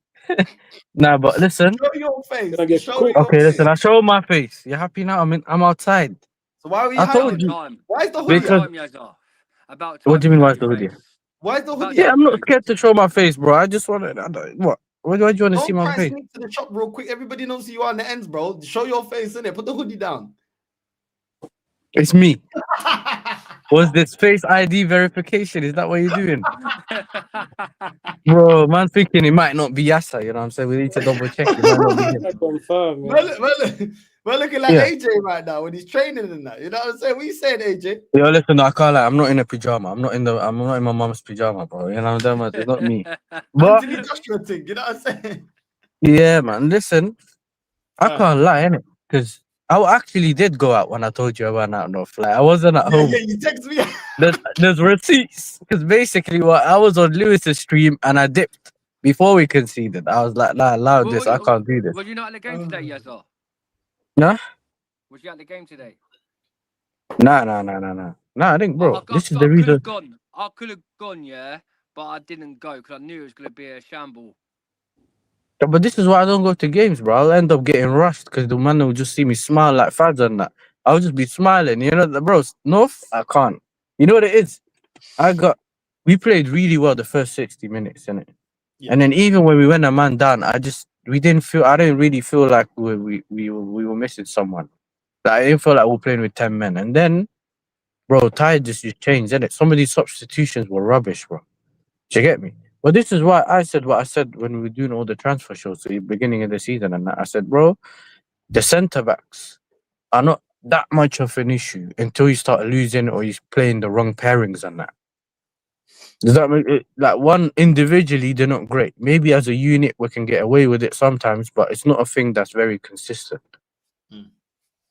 Nah, but listen. Show your face. Okay, listen. I show my face. You happy now? I'm outside. So why are we? I told you. Why is the hoodie? About what do you mean? Why is the hoodie? Why is the hoodie? Yeah, I'm not scared to show my face, bro. I just want to. What? Why do you want to see my face? Sneak to the shop real quick. Everybody knows who you are on the ends, bro. Show your face in there. Put the hoodie down. It's me. Was this face ID verification? Is that what you're doing? Bro, man thinking it might not be Yasser, you know what I'm saying? We need to double check. It might not be him. Confirm, we're looking like AJ right now when he's training and that. You know what I'm saying? What you saying, AJ? Yo, listen, I can't lie. I'm not in a pajama. I'm not in my mom's pajama, bro. You know what I'm saying? It's not me. But Anthony Joshua thing, you know what I'm saying? Yeah, man. Listen, I can't lie, innit? Because I actually did go out when I told you I went out on a flight. I wasn't at home. Yeah, you text me. There's receipts. Because basically, I was on Lewis's stream and I dipped before we conceded. I was like, nah, allow this. I can't do this. Were you not at the game today, Yazza? Nah? Was you at the game today? Nah. Nah, I think, bro, this is the reason. I could have gone, yeah, but I didn't go because I knew it was going to be a shamble. Yeah, but this is why I don't go to games, bro. I'll end up getting rushed because the man will just see me smile like fads and that. I'll just be smiling, you know, bro. No, I can't. You know what it is? We played really well the first 60 minutes, innit? Yeah. And then even when we went a man down, I didn't really feel like we were missing someone. Like, I didn't feel like we were playing with 10 men. And then, bro, tide just changed, innit? Some of these substitutions were rubbish, bro. Do you get me? But this is why I said what I said when we were doing all the transfer shows at the beginning of the season. And I said, bro, the centre-backs are not that much of an issue until you start losing or you're playing the wrong pairings and that. Does that make it, like, one individually, they're not great. Maybe as a unit, we can get away with it sometimes, but it's not a thing that's very consistent.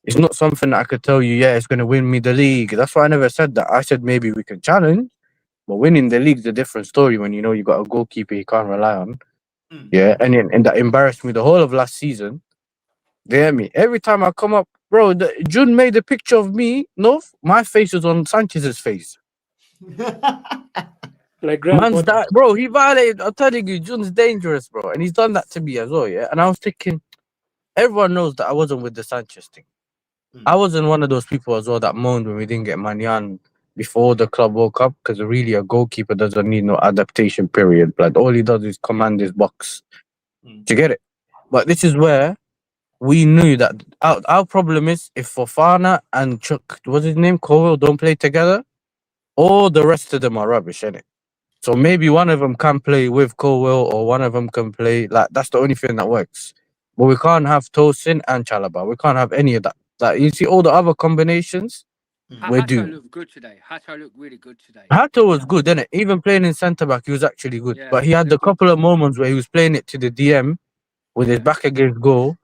It's not something that I could tell you, yeah, it's going to win me the league. That's why I never said that. I said maybe we can challenge, But winning the league's a different story when you know you got a goalkeeper you can't rely on. Mm. Yeah, and that embarrassed me the whole of last season. You hear me? Every time I come up, bro, June made a picture of me. No, my face was on Sanchez's face. Like Graham Man's Potter. that, bro. He violated. I'm telling you, June's dangerous, bro, and he's done that to me as well. Yeah, and I was thinking, everyone knows that I wasn't with the Sanchez thing. I Mm. wasn't one of those people as well that moaned when we didn't get Manyan before the club World Cup because really a goalkeeper doesn't need no adaptation period. But all he does is command his box Mm. to get it. But this is where we knew that our problem is if Fofana and Chuck, what's his name, Cowell don't play together, all the rest of them are rubbish, innit? So maybe one of them can play with Cowell or one of them can play like that's the only thing that works. But we can't have Tosin and Chalaba. We can't have any of that. Like you see all the other combinations, we're Hato doomed. looked good today. Hato looked really good today. Hato was Yeah, good, didn't it? Even playing in centre back, he was actually good. yeah, But he he had a looked good couple of today. moments where he was playing it to the DM with his Yeah, back against goal,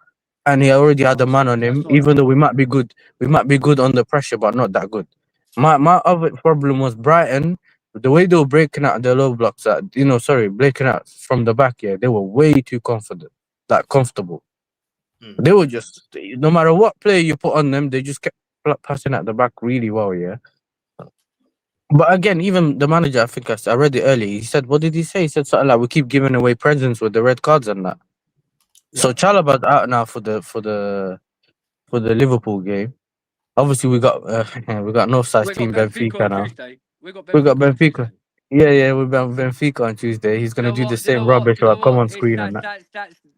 and he already had a man on that's him. not Even nice. though we might be good on the pressure, but not that good. My other problem was Brighton. The way they were breaking out the low blocks, breaking out from the back. Yeah, they were way too confident, like comfortable. Mm. They were just no matter what player you put on them, they just kept passing at the back really well. Yeah. But again, even the manager, I think I read it earlier. He said, "What did he say?" He said something like, "We keep giving away presents with the red cards and that." So Yeah. Chalobah's out now for the Liverpool game. Obviously, we got North Side We got team Benfica on Benfica now. Tuesday. We got We got Benfica on Benfica. Tuesday. Yeah, we got Benfica on Tuesday. He's Do you gonna know do the what? Do you same know what? rubbish Do you know or come what? on It's screen and that.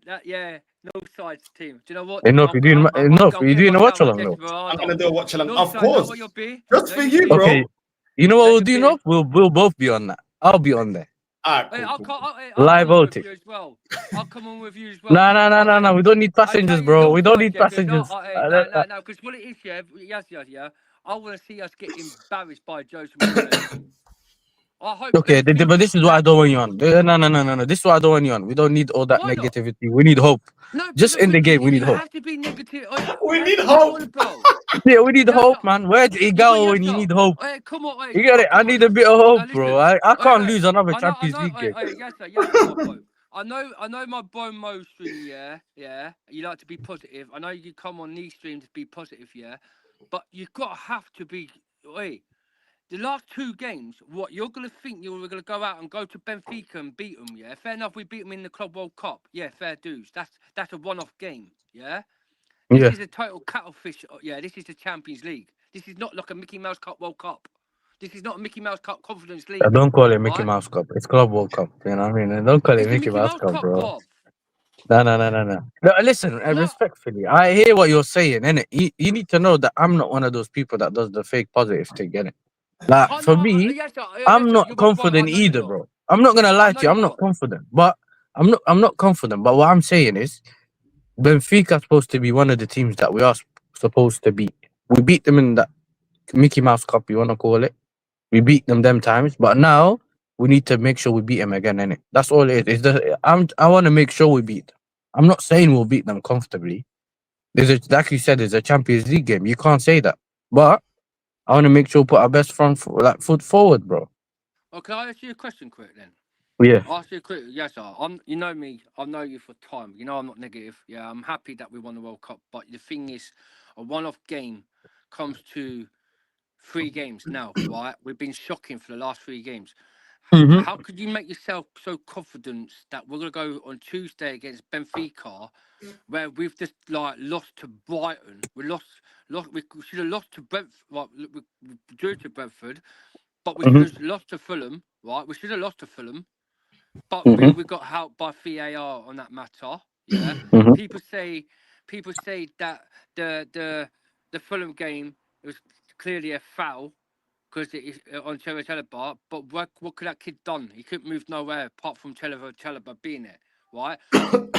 that. Yeah, North Side's team. Do you know what? Enough, enough. I'm You're getting doing a watch myself a along though. I'm gonna desperado. do a watch along. North Of Side, know what course. your beer? Just Know for your you, beer? Okay, bro. you know what Know we'll your do? beer? Enough. We'll both be on that. I'll be on there. Alright, Hey, cool, cool, cool. I'll Live come on with voting. you as well. I'll come on with you as well. No, no, no, no, Hey, no. We don't need I tell passengers, you, bro. We North don't Side, need yeah, because passengers. no, because what it is, yeah, yes, I want to see us get embarrassed by Jose Mourinho. I hope Okay, anything but this is what I that. don't want you on. No. This is what I don't want you on. We don't need all that Why not? negativity. We need hope. No, Just in the game, we need you hope. have to be negative. We Hey, need come hope. on, bro. Yeah, we need Yes, hope, sir. man. Where do you Yeah, but go yes, when you sir. need hope? Hey, come on, hey, You get it? I come on, need a listen. bit of Now hope, bro. listen. I Hey, can't hey, lose another I Champions know, League game. hey, yes, sir, my bro. I know my bro Mo stream, yeah. You like to be positive. I know you come on these streams to be positive, yeah. But you gotta have to be. Wait, the last two games, what you're gonna think you're gonna go out and go to Benfica and beat them, yeah? Fair enough, we beat them in the Club World Cup, yeah. Fair dues. That's a one-off game, yeah. This Yeah. is a total cuttlefish. Yeah, this is the Champions League. This is not like a Mickey Mouse Cup World Cup. This is not a Mickey Mouse Cup Confidence League, Don't call it Mickey right? Mouse Cup. It's Club World Cup. You know what I mean? And don't call it It's a Mickey Mickey Mouse Mouse Cup, Cup, bro. bruv. No. No, listen, No, respectfully, I hear what you're saying, innit? You need to know that I'm not one of those people that does the fake positive thing, innit? Like, I know. for me, Yes, sir. I'm Yes, sir. not You're my bro. I confident know you're either, not. bro. I'm not gonna I lie know to you. you're I'm not not. confident, but I'm not confident. But what I'm saying is, Benfica's supposed to be one of the teams that we are supposed to beat. We beat them in that Mickey Mouse Cup, you wanna call it? We beat them times, but now we need to make sure we beat them again, innit? That's all it is. I want to make sure we beat them. I'm not saying we'll beat them comfortably. Like you said, there's a Champions League game. You can't say that, but I want to make sure we put our best foot forward, bro. Well, can I ask you a question quick then? Yeah. Ask you a quick. Yes, sir. You know me. I know you for time. You know I'm not negative. Yeah, I'm happy that we won the World Cup. But the thing is, a one-off game comes to 3 games now, right? We've been shocking for the last 3 games. Mm-hmm. How could you make yourself so confident that we're gonna go on Tuesday against Benfica, where we've just like lost to Brighton? Lost. We should have lost to Brentford. Well, we drew to Brentford, but we should Mm-hmm. have lost to Fulham. Right? We should have lost to Fulham, but we Mm-hmm. we got helped by VAR on that matter. Yeah. Mm-hmm. People say that the Fulham game was clearly a foul because it is on Chalobah. But what could that kid done? He couldn't move nowhere apart from Chalobah being it, right?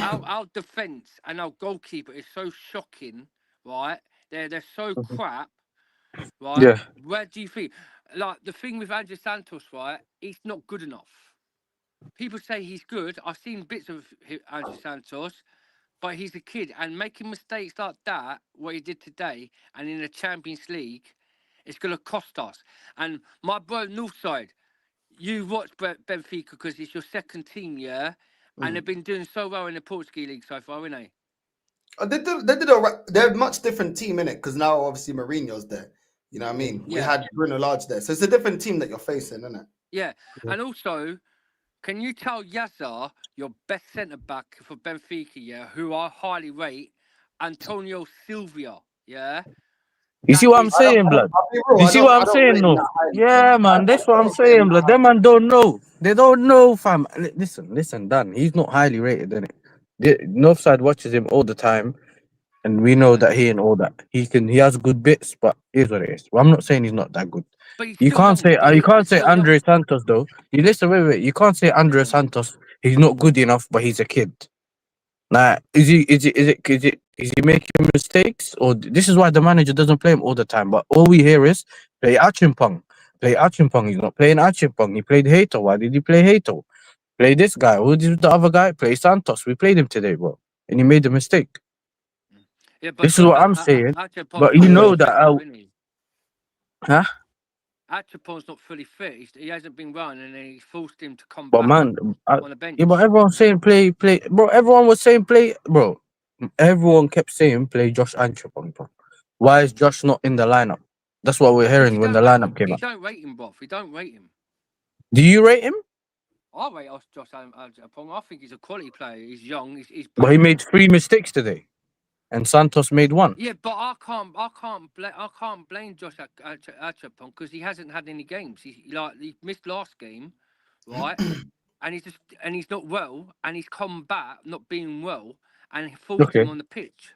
Our defense and our goalkeeper is so shocking, right? They're so crap, right? Yeah. Where do you think? Like the thing with Andrew Santos, right? He's not good enough. People say he's good. I've seen bits of Andrew Santos, but he's a kid and making mistakes like that, what he did today, and in the Champions League, it's going to cost us. And my bro Northside, you watch Benfica because it's your second team, yeah, and they've been doing so well in the Portuguese league so far, haven't they? They did all right. They're a much different team in it because now obviously Mourinho's there. You know what I mean? We Yeah. had Bruno Lage there, so it's a different team that you're facing, isn't it? Yeah, and also, can you tell Yazar, your best centre back for Benfica, yeah, who I highly rate, Antonio Silva, yeah? You see That what I'm is saying, blood? I'll be real, You see what I I'm don't rate saying, him no? that highly, Yeah, bro. man, that's what I I'm don't rate him saying, that blood. Them highly. man don't know. They don't know, fam. Listen, Dan. He's not highly rated, innit? The Northside watches him all the time, and we know that he and all that. He has good bits, but here's what it is. Well, I'm not saying he's not that good. But he's still young. You can't He's say still young. Andre Santos though. You listen, wait. You can't say Andre Santos. He's not good enough, but he's a kid. Like, is he making mistakes? Or this is why the manager doesn't play him all the time. But all we hear is play Achimpong. Play Achimpong. He's not playing Achimpong. He played Hato. Why did he play Hato? Play this guy. Who is the other guy? Play Santos. We played him today, bro. And he made a mistake. Yeah, but This is what I'm saying. Achepon's But not you fully know that, fit, though, isn't he? huh? Achepon's not fully fit. He hasn't been running, and then he forced him to come But back man, on the bench. yeah, but everyone's saying play, bro. Everyone was saying play, bro. Everyone kept saying play Josh Anchopong, bro. Why is Josh not in the lineup? That's what we're Because hearing when the lineup came he up. don't rate him, bro. He don't rate him. Do you rate him? I rate Josh Acheponga. I think he's a quality player. He's young. He's But he brilliant. made 3 mistakes today, and Santos made 1. Yeah, but I can't blame Josh Acheponga because he hasn't had any games. He missed last game, right? and he's not well, and he's come back not being well, and he forced Okay, him on the pitch.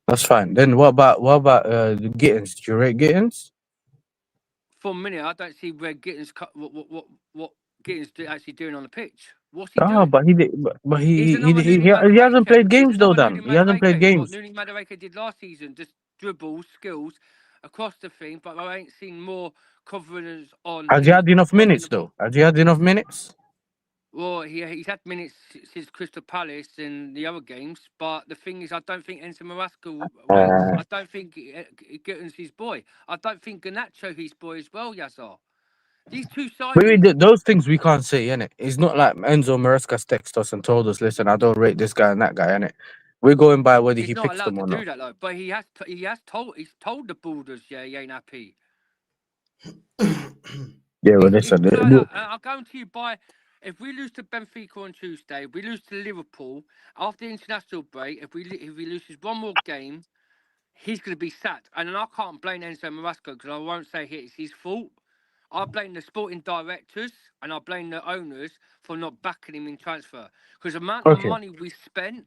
that's fine. Then what about Gittins? Do you rate Gittins? For a minute, I don't see where Gittins what Gittins actually doing on the pitch. What's he Ah, doing? but he did, but He's he another Nuni he hasn't Madueke. played He's games though, another Nuni Dan. He hasn't played Madueke. What games. Nuni Madueke did last season, just dribbles, skills across the thing. But I ain't seen more coverage on Has he him had enough crossing minutes the ball. though? Has he had enough minutes? Well, he's had minutes since Crystal Palace and the other games, but the thing is, I don't think Enzo Marasco rates. I don't think Gittins his boy. I don't think Garnacho his boy as well, Yazar. These two signings, Those things we can't say, innit? It's not like Enzo Maresca's texted us and told us, listen, I don't rate this guy and that guy, innit? We're going by whether he's he not picks allowed them to or do not. that, though. But he's told the Builders, yeah, he ain't happy. Yeah, well, It's listen. clear that I'll guarantee you if we lose to Benfica on Tuesday, if we lose to Liverpool after the international break, if he loses one more game, he's going to be sacked. And then I can't blame Enzo Marasco because I won't say it's his fault. I blame the sporting directors and I blame the owners for not backing him in transfer. Because the amount of Okay. money we spent,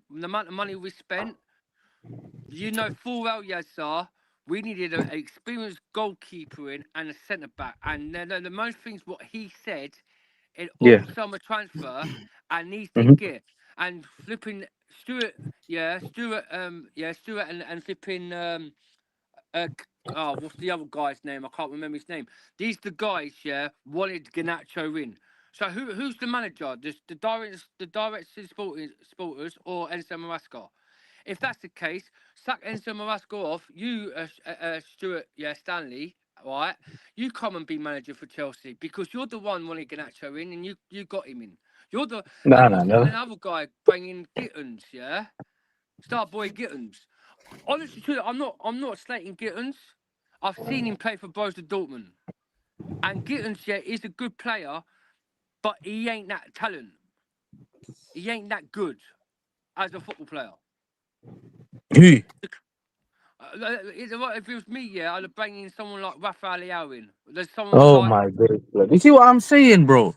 you know full well, Yazar, we needed an experienced goalkeeper in and a centre back. And the most things what he said in all Yeah. summer transfer and these Hmm. didn't get. And flipping Stuart, Stuart and flipping what's the other guy's name? I can't remember his name. These the guys, wanted Garnacho in. So who's the manager? The directors, sporters, or Enzo Marasco? If that's the case, sack Enzo Marasco off. You, Stuart, Stanley, right? You come and be manager for Chelsea because you're the one wanting Garnacho in, and you got him in. You're the No, and no, you're no. telling another guy bringing Gittins, yeah, Star boy Gittins. Honestly, truly, I'm not slating Gittins. I've seen him play for Borussia Dortmund, and Gittins, is a good player, but he ain't that talent. He ain't that good as a football player. Who? If it was me, I'd have bring in someone like Rafael Leao in. There's someone Oh like my god. You see what I'm saying, bro?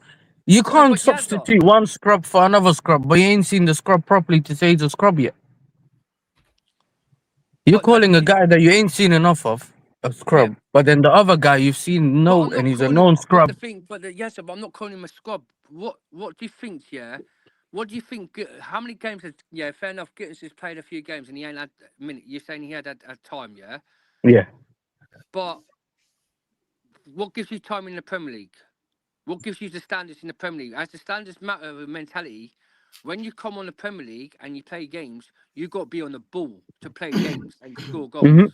You no, can't but Yazza. substitute one scrub for another scrub, but you ain't seen the scrub properly to say it's a scrub yet. You're But no, calling a guy that you ain't seen enough of a yeah. scrub, but then the other guy you've seen But no, I'm and not he's a calling him. known But the scrub. thing, but I'm not calling him a scrub. What do you think? Yeah. What do you think? How many games has? Yeah, fair enough. Gittins has played a few games and he ain't had a minute. You're saying he had a time, yeah. Yeah. But what gives you time in the Premier League? What gives you the standards in the Premier League? As the standards matter with mentality, when you come on the Premier League and you play games, you got to be on the ball to play games and score goals. Hmm.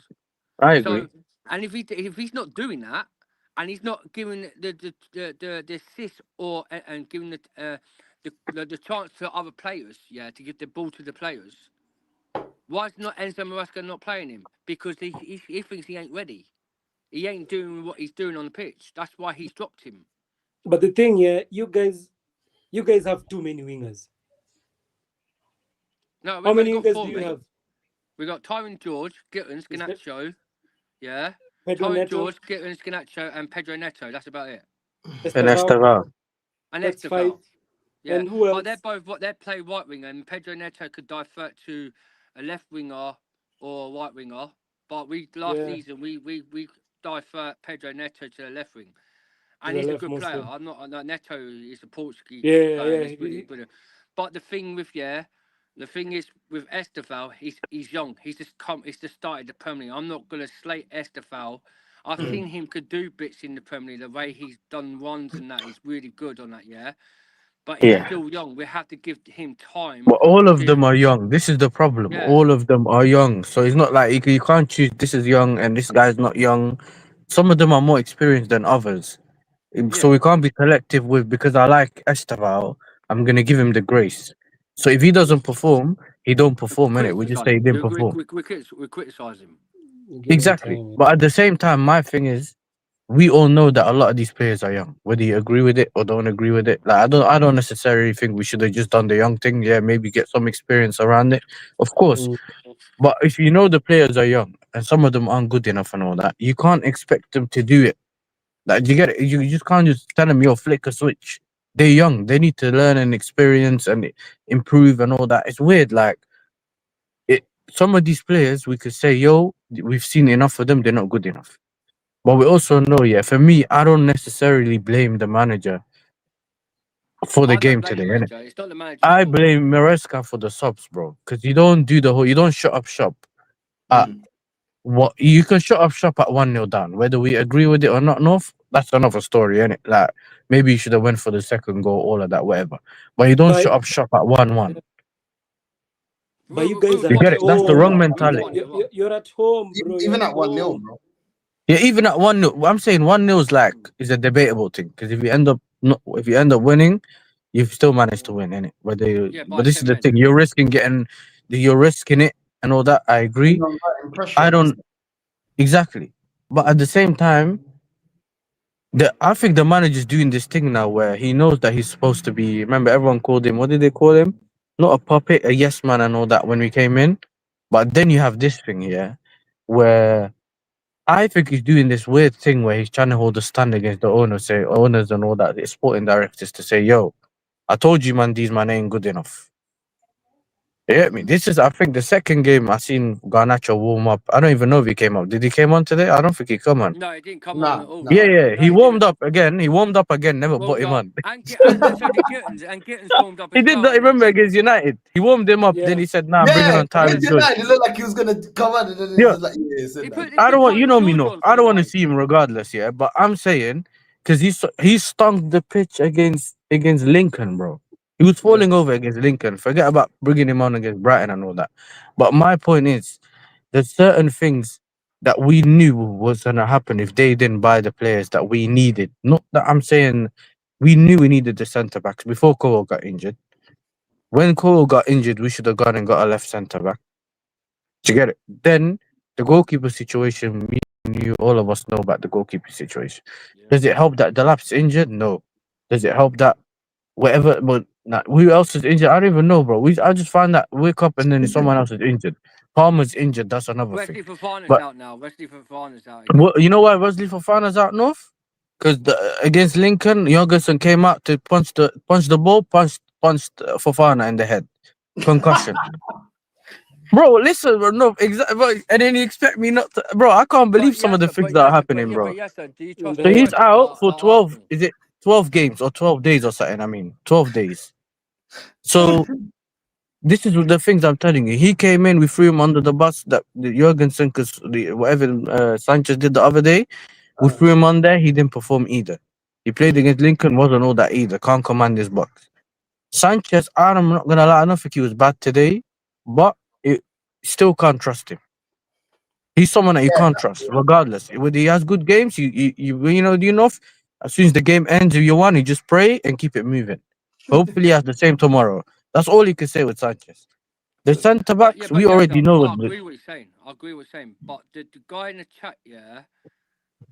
I agree. So, and if he's not doing that, and he's not giving the assist or and giving the chance to other players, yeah, to give the ball to the players. Why is not Enzo Maresca not playing him? Because he thinks he ain't ready. He ain't doing what he's doing on the pitch. That's why he's dropped him. But the thing, yeah, you guys have too many wingers. No, How we've many only got wingers four, do you mate. have? We got Tyron George, Gittins, Is that Ganacho, yeah. Pedro Tyron Neto? George, Gittins, Ganacho, and Pedro Neto. That's about it. And Esteval? Esteval. And That's 5. Esteval. Yeah, And who but they're else? both what they play right winger, and Pedro Neto could divert to a left winger or a right winger. But last Yeah, season we divert Pedro Neto to the left wing, to and the he's a left good player. mostly. I'm not Neto is a Portuguese Yeah, player, and yeah, he's really good. But the thing with the thing is with Esteval, he's young. He's just started the Premier League. I'm not gonna slate Esteval. I've yeah. seen him could do bits in the Premier League. The way he's done runs and that, he's really good on that. Yeah, but he's Yeah. still young. We have to give him time But all of them to, are young. This is the problem. yeah, All of them are young. So it's not like you can't choose this is young and this guy's not young. Some of them are more experienced than others. So yeah. we can't be selective with because I like Esteval, I'm gonna give him the grace. So if he doesn't perform, he don't perform in it. We just say he didn't perform. We criticize him. You give him Exactly. time. But at the same time, my thing is we all know that a lot of these players are young, whether you agree with it or don't agree with it. Like I don't necessarily think we should have just done the young thing. Yeah, maybe get some experience around it. Of course. Mm. But if you know the players are young and some of them aren't good enough and all that, you can't expect them to do it. Like you get it. You just can't just tell them you'll flick a switch. They're young. They need to learn and experience and improve and all that. It's weird. Like it some of these players we could say, yo, we've seen enough of them, they're not good enough. But we also know, yeah, for me, I don't necessarily blame the manager for the I don't game blame the today, innit? manager. It's not the manager's I fault. blame Maresca for the subs, bro. Because you don't shut up shop at what you can shut up shop at 1-0 down. Whether we agree with it or not, North, that's another story, innit? Like maybe you should have went for the second goal, all of that, whatever. But you don't But shut up shop at 1-1. but you We guys was are You at get one it? nil That's up the as wrong home. well. We was mentality. one nil up. You're at home, bro. You're Even at at 1-0, home. bro. Yeah, even at 1-0, I'm saying 1-0 is like is a debatable thing because if you end up winning, you've still managed to win, innit? Yeah, by But this is 10 the men. thing, you're risking it and all that. I Bring agree. on that impression I and don't exactly, but at the same time, I think the manager's doing this thing now where he knows that he's supposed to be. Remember, everyone called him. What did they call him? Not a puppet, a yes man, and all that when we came in. But then you have this thing here, where I think he's doing this weird thing where he's trying to hold a stand against the owners and all that, the sporting directors to say, "Yo, I told you, man, these man ain't good enough." You get me? This is, I think, the second game I seen Garnacho warm up. I don't even know if he came up. Did he came on today? I don't think he come on. No, it didn't come on nah, at all nah. Yeah, today. yeah. No, He he warmed didn't. up again. He warmed up again. Never put Warmed him up. on. And so did Gittins. And Gittins formed up He as did well. that. And Remember against United? He warmed him up. Then Yeah. he said, "Nah, I'm bringing Yeah, on yeah. against Tyron George." United, it looked like he was gonna come out and then he Yeah, was like, yeah, he said that. He I don't put want you Tyron know me, George no. on for I the don't want to right. see him regardless, yeah. But I'm saying because he stunk the pitch against Lincoln, bro. He was Yeah. falling over against Lincoln. Forget about bringing him on against Brighton and all that. But my point is, there's certain things that we knew was gonna happen if they didn't buy the players that we needed. Not that I'm saying we knew we needed the centre backs before Cole got injured. When Cole got injured, we should have gone and got a left centre back. Do you get it? Then the goalkeeper situation, me and you, all of us know about the goalkeeper situation. Yeah. Does it help that the lap's injured? No. Does it help that whatever? But nah, who else is injured? I don't even know, bro. I just found that wake up and then someone else is injured. Palmer's injured. That's another thing. Wesley Fofana's But out now. Wesley Fofana's out again. what you know why Wesley Fofana's out north? Because against Lincoln, Jorgensen came out to punch the ball, punched Fofana in the head, concussion. Bro, listen, bro, no, exactly, and then you expect me not to, bro. I can't believe some of the things that are happening, bro. Yes, sir. Do you And trust So the he's then process out for at 12. Arsenal? Is it 12 games or 12 days or something? I mean, 12 days. So this is the things I'm telling you. He came in, we threw him under the bus. That the Jorgensen, because whatever Sanchez did the other day, we threw him on there. He didn't perform either. He played against Lincoln, wasn't all that either. Can't command his box. Sanchez, I'm not gonna lie, I don't think he was bad today, but it still can't trust him. He's someone that you can't trust, regardless. Whether he has good games, as soon as the game ends, if you won, you just pray and keep it moving. Hopefully, he has the same tomorrow. That's all you can say with Sanchez. The centre But yeah, backs, but we already Yaga, know. I agree with what you're saying. I agree with what you're saying. But the guy in the chat, yeah,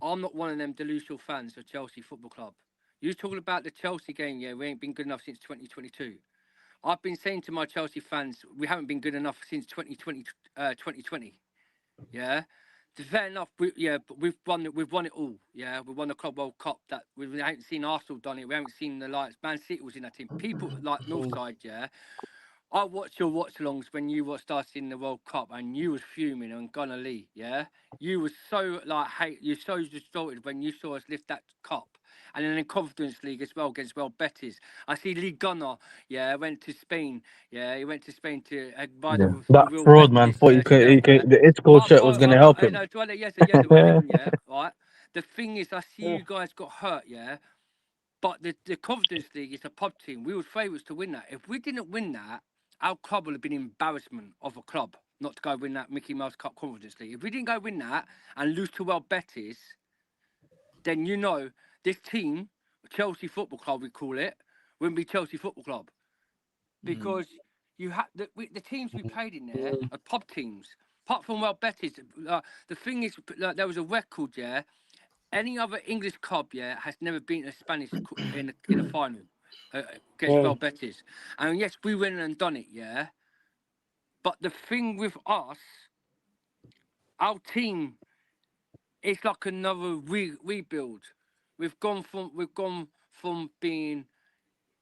I'm not one of them delusional fans of Chelsea Football Club. You're talking about the Chelsea game, yeah, we ain't been good enough since 2022. I've been saying to my Chelsea fans, we haven't been good enough since 2020. Yeah. Fair enough, but we've won it all. Yeah, we won the Club World Cup. That we haven't seen Arsenal done it. We haven't seen the likes. Man City was in that team. People like Northside, yeah. I watched your watch-alongs when you watched us in the World Cup, and you was fuming on Gunnar Lee. Yeah, you was so like hate. You so distorted when you saw us lift that cup, and then in Confidence League as well against Betis. I see Lee Gunnar. Yeah, went to Spain. Yeah, he went to Spain to buy Yeah. the That real fraud man Betis thought shirt. Yeah, the Isco shirt was gonna help him. no, yes, well, listen, yeah, right. The thing is, I see you guys got hurt. Yeah. But the Confidence League is a pub team. We were favourites to win that. If we didn't win that, our club would have been embarrassment of a club not to go win that Mickey Mouse Cup Confidence League. If we didn't go win that and lose to Betis, then this team, Chelsea Football Club, we call it, wouldn't be Chelsea Football Club because you had the teams we played in there are pub teams. Apart from Betis, the thing is, there was a record, yeah. Any other English club, yeah, has never beaten a Spanish in a final against Betis. And yes, we went and done it, yeah. But the thing with us, our team, it's like another rebuild. We've gone from being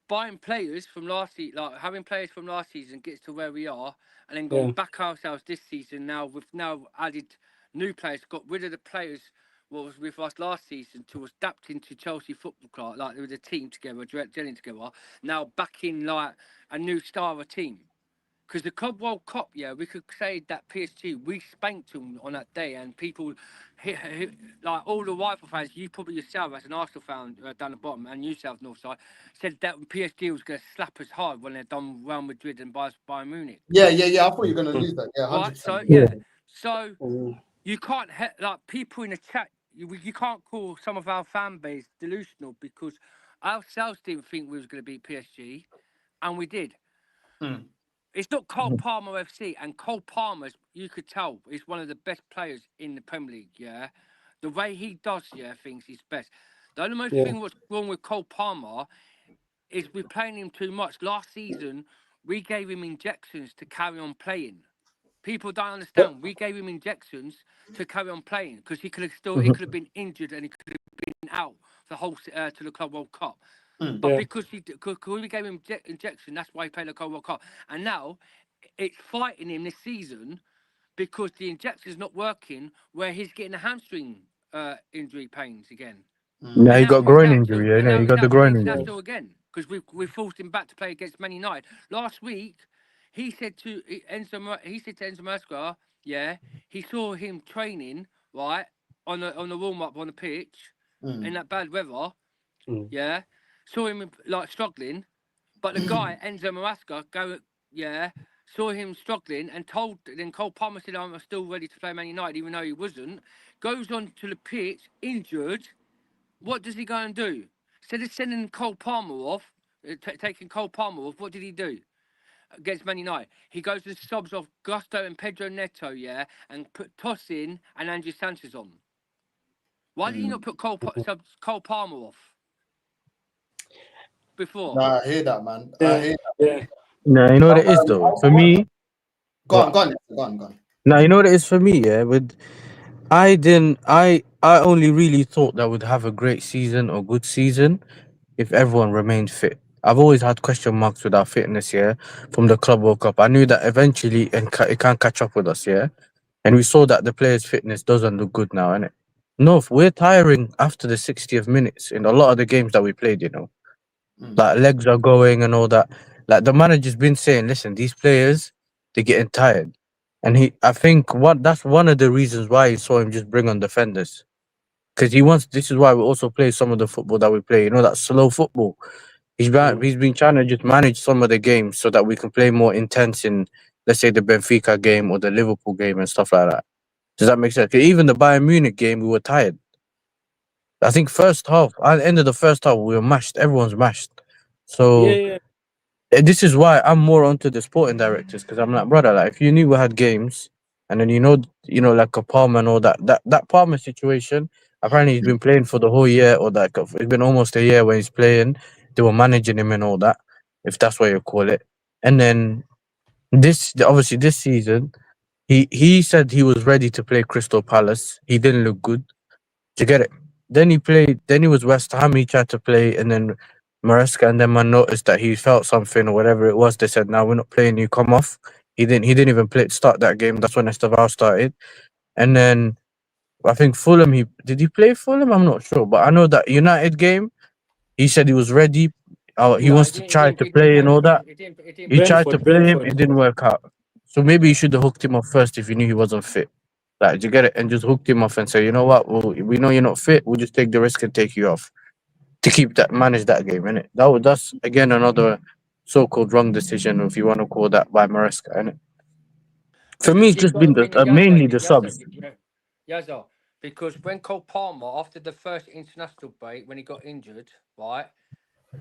buying players from last season, like having players from last season, gets to where we are, and then gone back ourselves this season. Now we've added new players, got rid of the players what was with us last season to adapt into Chelsea Football Club, like with a team together, gelling together. Now back in like a new star of a team. Because the Club World Cup, yeah, we could say that PSG, we spanked them on that day, and people, like all the rifle fans, you probably yourself as an Arsenal fan down the bottom, and yourself, Northside, said that PSG was going to slap us hard when they're done Real Madrid and Bayern Munich. Yeah. I thought you were gonna lose that. Yeah, 100%. Right, so, yeah. So, you can't, like, people in the chat, you can't call some of our fan base delusional because ourselves didn't think we was going to beat PSG, and we did. It's not Cole Palmer FC, and Cole Palmer, you could tell, is one of the best players in the Premier League, yeah? The way he does, yeah, things he's best. The only most thing what's wrong with Cole Palmer is we're playing him too much. Last season, we gave him injections to carry on playing. People don't understand. We gave him injections to carry on playing because he could have been injured and he could have been out for the whole to the Club World Cup. But because we gave him injection, that's why he played the Club World Cup. And now it's fighting him this season because the injection's not working, where he's getting a hamstring injury pains again. Yeah, he got groin injury. Yeah, Now he he's got the out for the groin injury. international again because we forced him back to play against Man United last week. He said to Enzo Maresca, yeah, he saw him training right on the warm up on the pitch in that bad weather, yeah. Saw him like struggling, but the guy Enzo Maresca saw him struggling and then Cole Palmer said, "I'm still ready to play Man United," even though he wasn't. Goes on to the pitch injured. What does he go and do? Instead of sending Cole Palmer off, taking Cole Palmer off, what did he do against Man United? He goes and subs off Gusto and Pedro Neto, yeah, and put Tosin and Andrew Sanchez on. Why did he not put Cole Palmer off before? No, I hear that, man. I hear that. Yeah. No, you know what it is though. For me, Go on. no, you know what it is for me. Yeah, with I only really thought that we'd have a great season or good season if everyone remained fit. I've always had question marks with our fitness, yeah, from the Club World Cup. I knew that eventually it can't catch up with us, yeah, and we saw that the players' fitness doesn't look good now, innit? No, we're tiring after the 60th minutes in a lot of the games that we played, you know. Like legs are going and all that. Like the manager's been saying, listen, these players, they're getting tired. And I think that's one of the reasons why he saw him just bring on defenders. Because this is why we also play some of the football that we play, you know, that slow football. He's been trying to just manage some of the games so that we can play more intense in, let's say, the Benfica game or the Liverpool game and stuff like that. Does that make sense? Even the Bayern Munich game, we were tired. I think first half, at the end of the first half, we were mashed. Everyone's mashed. So Yeah. this is why I'm more onto the sporting directors, because I'm like, brother, like if you knew we had games, and then like a Palmer and all that Palmer situation. Apparently, he's been playing for the whole year, or that it's been almost a year when he's playing. They were managing him and all that, if that's what you call it. And then obviously this season, he said he was ready to play Crystal Palace. He didn't look good. Do you get it? Then he played. Then he was West Ham. He tried to play, and then Maresca, and then man noticed that he felt something or whatever it was. They said, "Now we're not playing. You come off." He didn't. He didn't even start that game. That's when Esteval started, and then I think Fulham. He play Fulham? I'm not sure, but I know that United game. He said he was ready. He No, wants to try to play and all that. He didn't He play. tried to play him. Brentford. It didn't work out. So maybe you should have hooked him off first if you knew he wasn't fit. Like, do you get it? And just hooked him off and say, you know what? Well, we know you're not fit. We'll just take the risk and take you off to manage that game, innit? That's again another so-called wrong decision, if you want to call that, by Maresca, innit? For me, it's You've just got to been think mainly the subs. Yazza, because when Cole Palmer, after the first international break, when he got injured, right,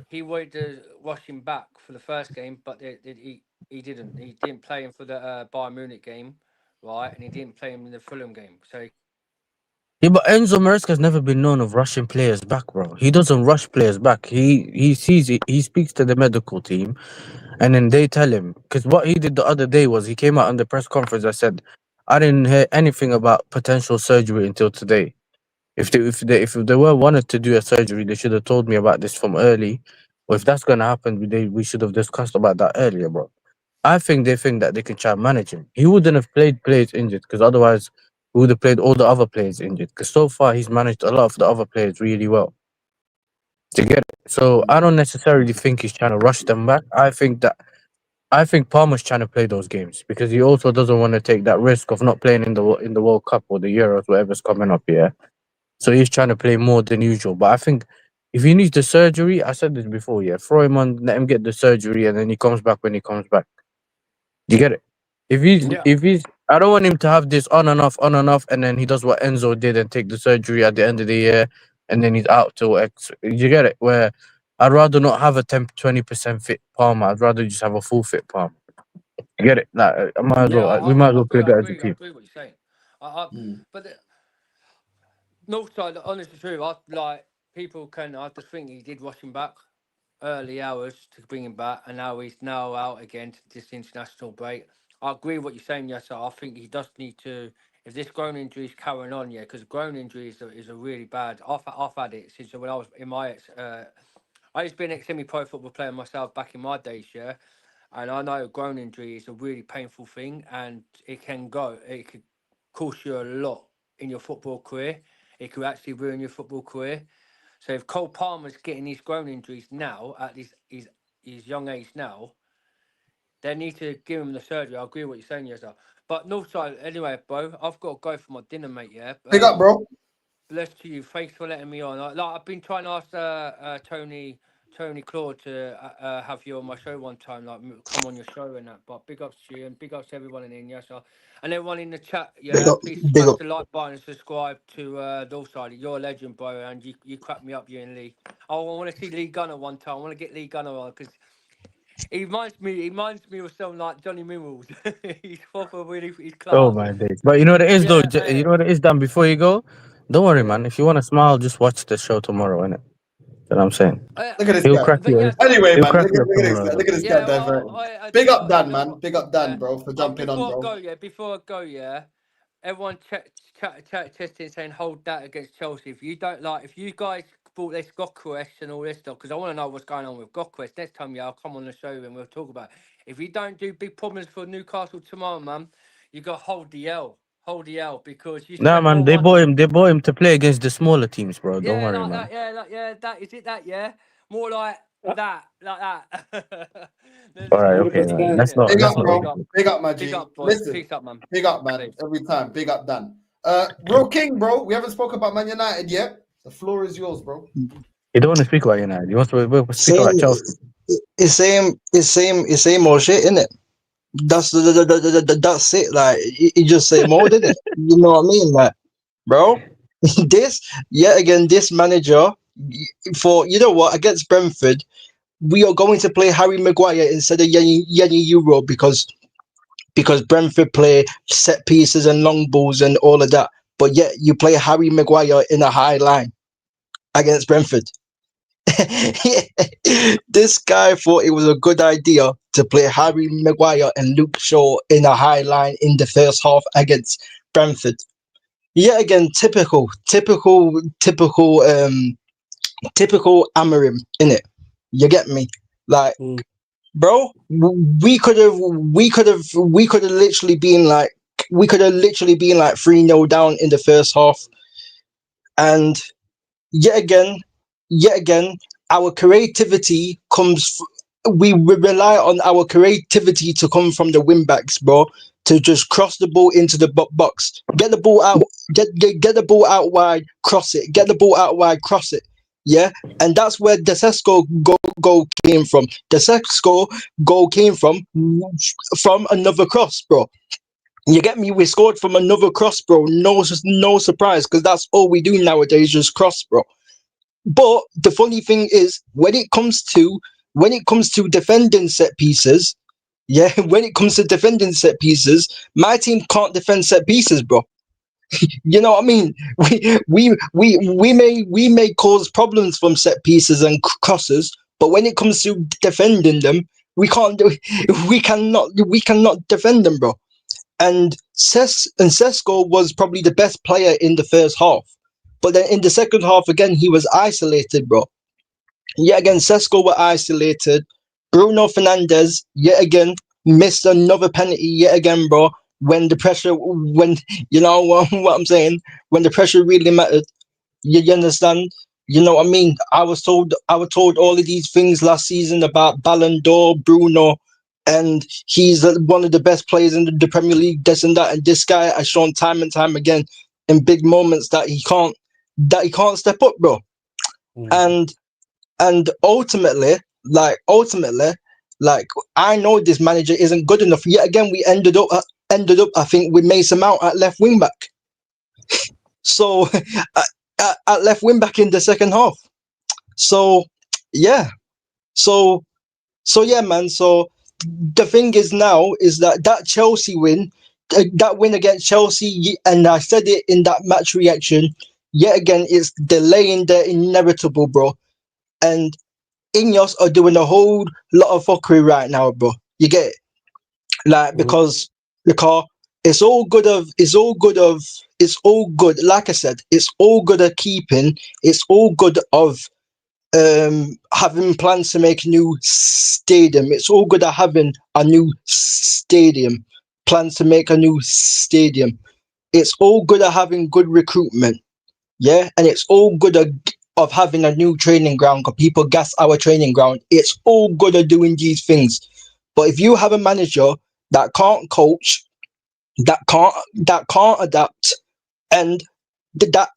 he wanted to rush him back for the first game, but he didn't. He didn't play him for the Bayern Munich game, right, and he didn't play him in the Fulham game. So Yeah, but Enzo Maresca's never been known of rushing players back, bro. He doesn't rush players back. He sees it. He speaks to the medical team, and then they tell him. Because what he did the other day was he came out on the press conference and said, "I didn't hear anything about potential surgery until today. If they were wanted to do a surgery, they should have told me about this from early. Or if that's gonna happen, we should have discussed about that earlier, bro." I think they think that they can try and manage him. He wouldn't have played players injured, because otherwise he would have played all the other players injured. Because so far he's managed a lot of the other players really well. To get it. So I don't necessarily think he's trying to rush them back. I think Palmer's trying to play those games because he also doesn't want to take that risk of not playing in the World Cup or the Euros, whatever's coming up here. So he's trying to play more than usual. But I think if he needs the surgery, I said this before, yeah, throw him on, let him get the surgery, and then he comes back when he comes back. You get it? yeah, If he's I don't want him to have this on and off, and then he does what Enzo did and take the surgery at the end of the year, and then he's out till X. You get it? Where I'd rather not have a 10-20% fit Palmer. I'd rather just have a full fit Palmer. You get it? Like, I might as yeah, well. We might as well play better as a I team. agree what you're saying. But North side, honestly, true. People can. I just think he did rush him back early hours to bring him back, and now he's out again to this international break. I agree with what you're saying, yes. I think he does need to. If this groin injury is carrying on, yeah, because groin injury is a really bad. I've had it since when I was in my I used to be an semi-pro football player myself back in my days, yeah, and I know groin injury is a really painful thing, and it could cost you a lot in your football career. It could actually ruin your football career. So if Cole Palmer's getting these groin injuries now at his young age now, they need to give him the surgery. I agree with what you're saying, yes, sir. But Northside, anyway, bro, I've got to go for my dinner, mate. Yeah. Big up, bro. Bless to you. Thanks for letting me on. I've been trying to ask Tony Claude to have you on my show one time, like come on your show and that. But big ups to you and big ups to everyone in here, yes, sir. And everyone in the chat, yeah, please smash the like button and subscribe to Northside. You're a legend, bro, and you crack me up, you and Lee. Oh, I want to see Lee Gunner one time. I want to get Lee Gunner on because he reminds me of someone like Johnny Mimmels. He's proper really, he's class. Oh my days! But you know what it is though. Yeah, You know what it is, Dan. Before you go, don't worry, yeah. man. If you want to smile, just watch the show tomorrow, innit? You know what I'm saying? Look at this He'll guy. crack you. yeah, Anyway, He'll man, crack look you at, up look at this tomorrow. guy. Look at this yeah, guy, Diver. Big just up Dan, look man. what- Big up Dan, bro, for jumping on, bro. Before I go, yeah, everyone testing saying hold that against Chelsea. If you don't if you guys bought this Gokwest and all this stuff, because I want to know what's going on with Gokwest. Next time, yeah, I'll come on the show and we'll talk about it. If you don't do big problems for Newcastle tomorrow, man, you got to hold the L. Hold the L because you Nah, spent man. more They money. bought him. They bought him to play against the smaller teams, bro. Don't Yeah, worry, like man. that. Yeah, that is it. That yeah, more like that. There's All right, more okay. than that, Let's isn't it? not. Big Let's up, not. Big bro. up, Big up, my big G. up, boys. Listen, Peace up, man. big up, man. Please. Every time. Big up, Dan. Bro King, bro. We haven't spoke about Man United yet. The floor is yours, bro. You don't want to speak about United. You want to speak Same, about Chelsea. it's same old shit, isn't it? That's it. Like he just say more, didn't it? You know what I mean? Like, bro, this yet again, this manager for you know what against Brentford, we are going to play Harry Maguire instead of Yenny Euro because Brentford play set pieces and long balls and all of that. But yet you play Harry Maguire in a high line against Brentford. This guy thought it was a good idea to play Harry Maguire and Luke Shaw in a high line in the first half against Brentford. Yet again, typical Amarim, innit? You get me? Like, Mm. bro, we could have literally been like 3-0 down in the first half, and yet again, our creativity we rely on our creativity to come from the wing backs, bro, to just cross the ball into the box, get the ball out, get the ball out wide, cross it, get the ball out wide, cross it. Yeah, and that's where the Sesko goal came from. The Sesko goal came from another cross, bro. You get me? We scored from another cross, bro. No surprise, because that's all we do nowadays, just cross, bro. But the funny thing is, when it comes to defending set pieces, yeah, when it comes to defending set pieces, my team can't defend set pieces, bro. You know what I mean? We may cause problems from set pieces and crosses, but when it comes to defending them, we can't do. We cannot defend them, bro. And Sesko was probably the best player in the first half. But then in the second half, again, he was isolated, bro. Yet again, Sesko were isolated. Bruno Fernandes, yet again, missed another penalty, yet again, bro. When the pressure, when, you know what I'm saying? When the pressure really mattered. You understand? You know what I mean? I was told all of these things last season about Ballon d'Or, Bruno, and he's one of the best players in the Premier League, this and that. And this guy has shown time and time again in big moments that he can't step up, bro. Mm. And ultimately, like I know this manager isn't good enough. Yet again, we ended up. I think with Mason Mount at left wing back. So at left wing back in the second half. So yeah. So yeah, man. So the thing is now is that Chelsea win, that win against Chelsea, and I said it in that match reaction. Yet again, it's delaying the inevitable, bro. And Ineos are doing a whole lot of fuckery right now, bro. You get it? Like because it's all good. Like I said, it's all good at keeping. It's all good of having plans to make a new stadium. It's all good at having a new stadium. Plans to make a new stadium. It's all good at having good recruitment. Yeah, and it's all good of having a new training ground because people gas our training ground. It's all good at doing these things. But if you have a manager that can't coach, that can't adapt, and that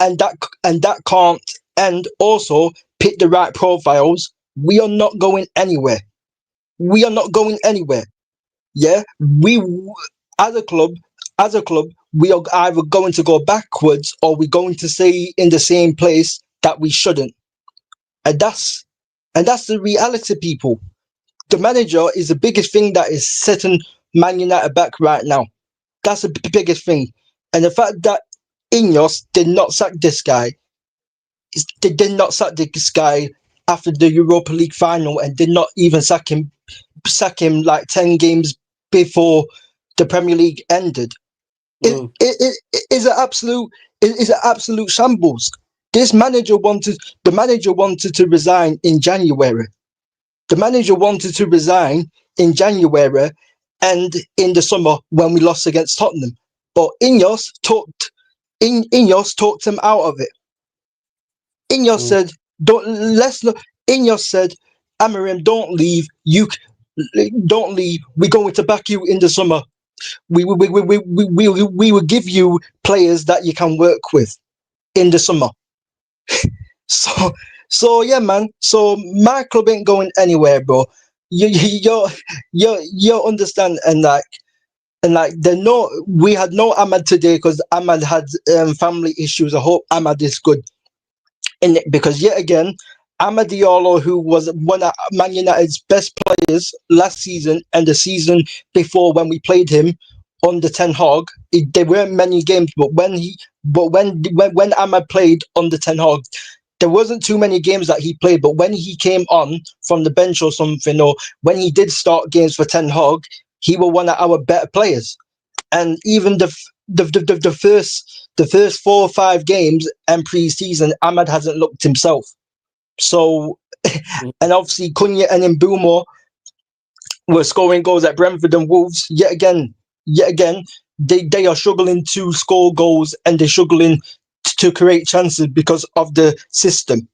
can't, and also pick the right profiles, we are not going anywhere. We are not going anywhere. Yeah, we as a club, we are either going to go backwards or we're going to stay in the same place that we shouldn't. And that's the reality, people. The manager is the biggest thing that is setting Man United back right now. That's the biggest thing. And the fact that Ineos did not sack this guy, they did not sack this guy after the Europa League final, and did not even sack him like 10 games before the Premier League ended. It is an absolute shambles. The manager wanted to resign in January. The manager wanted to resign in January and in the summer when we lost against Tottenham. But Ineos talked him out of it. Ineos said, Ineos said, Amarim, don't leave. Don't leave. We're going to back you in the summer. We will give you players that you can work with in the summer. So yeah, man. So my club ain't going anywhere, bro. You understand, and like And like we had no Ahmad today because Ahmad had family issues. I hope Ahmad is good in it, because yet again, Ahmad Diallo, who was one of Man United's best players last season and the season before when we played him under Ten Hag, there weren't many games, but when Ahmad played under Ten Hag, there wasn't too many games that he played. But when he came on from the bench or something, or when he did start games for Ten Hag, he was one of our better players. And even the first 4 or 5 games and pre-season, Ahmad hasn't looked himself. So, and obviously Cunha and Mbeumo were scoring goals at Brentford and Wolves. Yet again, they are struggling to score goals, and they're struggling to create chances because of the system.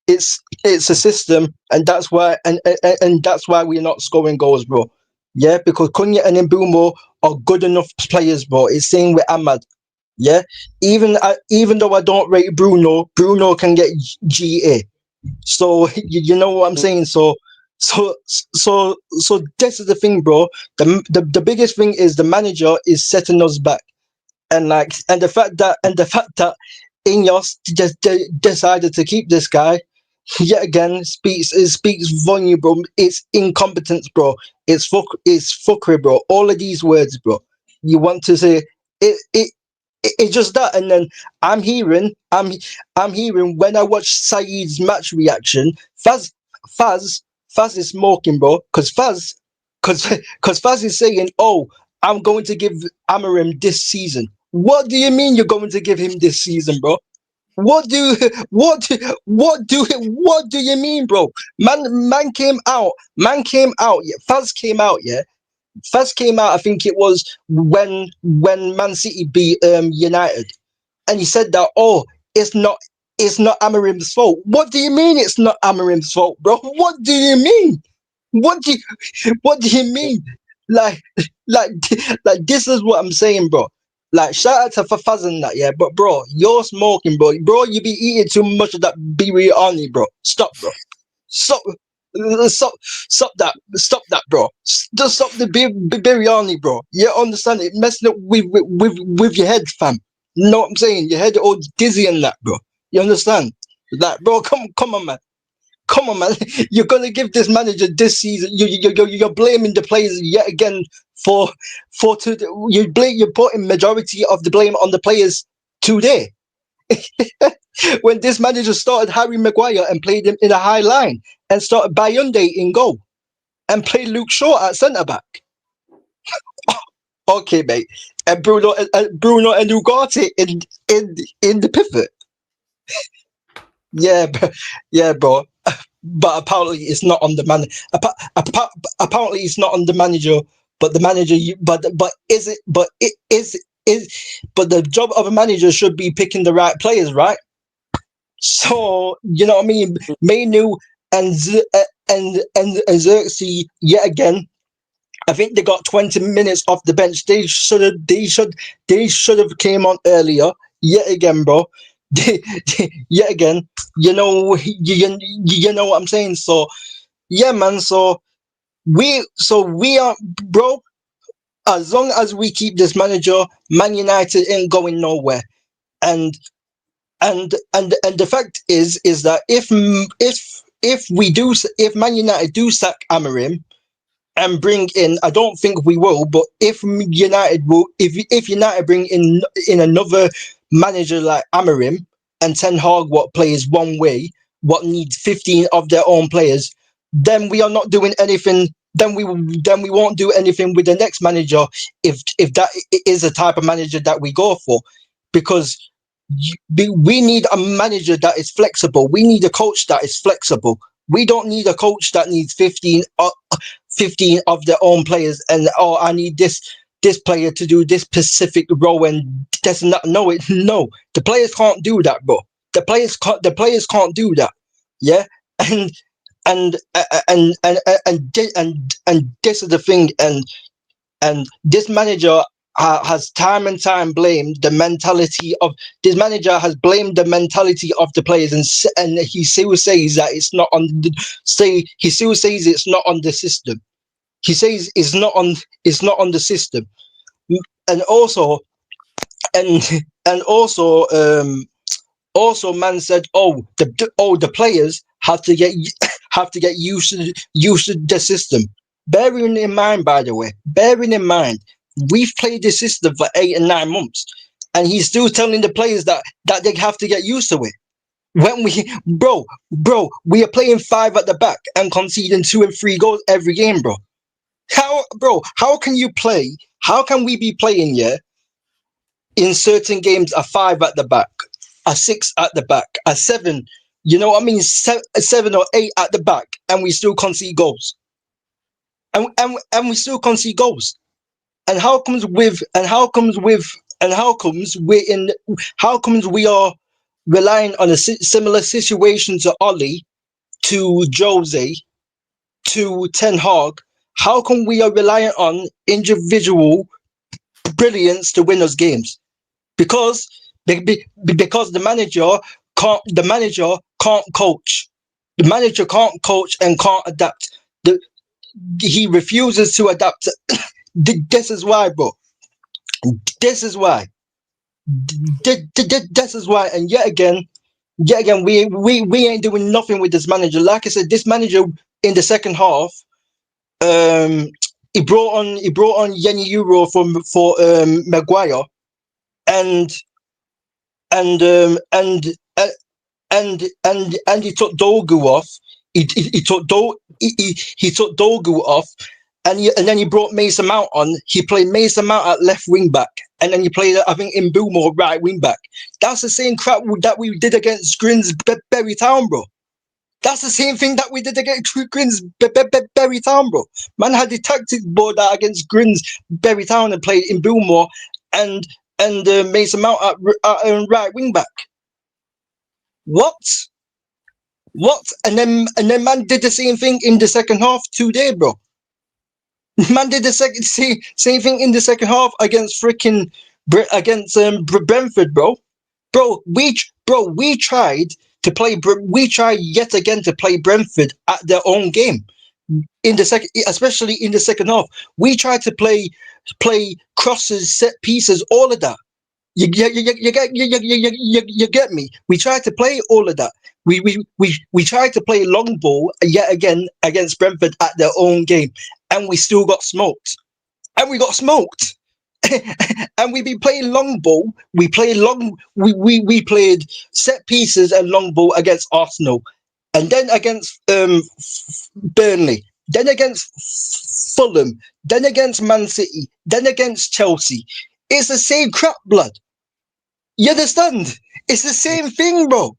It's a system, and that's why and that's why we're not scoring goals, bro. Yeah, because Cunha and Mbeumo are good enough players, bro. It's same with Ahmad. Yeah, even though I don't rate Bruno can get GA. So you know what I'm saying. So this is the thing, bro. The biggest thing is the manager is setting us back, and the fact that Ineos just decided to keep this guy yet again speaks volume, bro. It's incompetence, bro. It's fuckery, bro. All of these words, bro. You want to say it's just that, and then I'm hearing when I watch Saeed's match reaction, Faz is smoking, bro, because Faz is saying, "Oh, I'm going to give Amarim this season." What do you mean you're going to give him this season, bro? What do you mean, bro? Man came out. Yeah, Faz came out. Yeah, Faz came out. I think it was when Man City beat United, and he said that, oh, it's not Amarim's fault. What do you mean it's not Amarim's fault, bro? What do you mean? What do you mean? Like this is what I'm saying, bro. Like, shout out to Fafaz and that, yeah. But bro, you're smoking, bro. Bro, you be eating too much of that biryani, bro. Stop, bro. Stop that, bro. Just stop the biryani, bro. You understand it messing up with your head, fam. You know what I'm saying? Your head all dizzy and that, bro. You understand? Like, bro, come on, man. Come on, man. You're gonna give this manager this season. You're blaming the players yet again you're putting majority of the blame on the players today. When this manager started Harry Maguire and played him in a high line, and started Bayunde in goal, and played Luke Shaw at centre back. Okay, mate. And Bruno and Ugarte in the pivot. Yeah, bro. But apparently it's not on the man. Apparently it's not on the manager, but the manager. But is it? But it is. But the job of a manager should be picking the right players, right? So you know what I mean. Mainu and Xerxes yet again. I think they got 20 minutes off the bench. They should have came on earlier. Yet again, bro. Yet again, you know what I'm saying. So yeah, man. So we are, bro. As long as we keep this manager, Man United ain't going nowhere. And the fact is that if Man United do sack Amarim and bring in, I don't think we will, but if United bring in another manager like Amarim, and Ten Hag what plays one way, what needs 15 of their own players, then we are not doing anything. Then we won't do anything with the next manager if that is the type of manager that we go for, because we need a manager that is flexible. We need a coach that is flexible. We don't need a coach that needs 15 of their own players, and I need this player to do this specific role, and that's not no. The players can't do that, bro. The players can't do that. Yeah, and this is the thing, and this manager has time and time blamed the mentality of this manager has blamed the mentality of the players, and he still says that it's not on he still says it's not on the system. He says it's not on the system. and also and and also man said, the players have to get used to the system. Bearing in mind, by the way, we've played this system for 8 and 9 months, and he's still telling the players that they have to get used to it. When we are playing 5 at the back and conceding 2 and 3 goals every game, bro. How can you play? How can we be playing, yeah, in certain games a 5 at the back, a 6 at the back, a 7, you know what I mean, 7 or 8 at the back, and we still concede goals. And we still concede goals. And how comes we are relying on a similar situation to Ollie, to Jose, to Ten Hag? How come we are relying on individual brilliance to win us games? Because the manager can't coach. The manager can't coach and can't adapt. He refuses to adapt. This is why, bro. This is why. This is why. And yet again, we ain't doing nothing with this manager. Like I said, this manager in the second half, he brought on Yenny Euro for Maguire, and he took Dogu off. He took Dogu off, and then he brought Mason Mount on. He played Mason Mount at left wing back, and then he played, I think, Mbeumo right wing back. That's the same crap that we did against Grimsbury Town, bro. That's the same thing that we did against Grimsbury Town, bro. Man had the tactics board out against Grimsbury Town and played Mbeumo and Mason Mount at right wing back. What? And then man did the same thing in the second half today, bro. Man did the same thing in the second half against Brentford, bro. We tried yet again to play Brentford at their own game in the second, especially in the second half. We tried to play crosses, set pieces, all of that. You get me? We tried to play all of that. We tried to play long ball yet again against Brentford at their own game, and we still got smoked. And we got smoked. And we be playing long ball. We played set pieces and long ball against Arsenal, and then against Burnley, then against Fulham, then against Man City, then against Chelsea. It's the same crap, blood. You understand? It's the same thing, bro.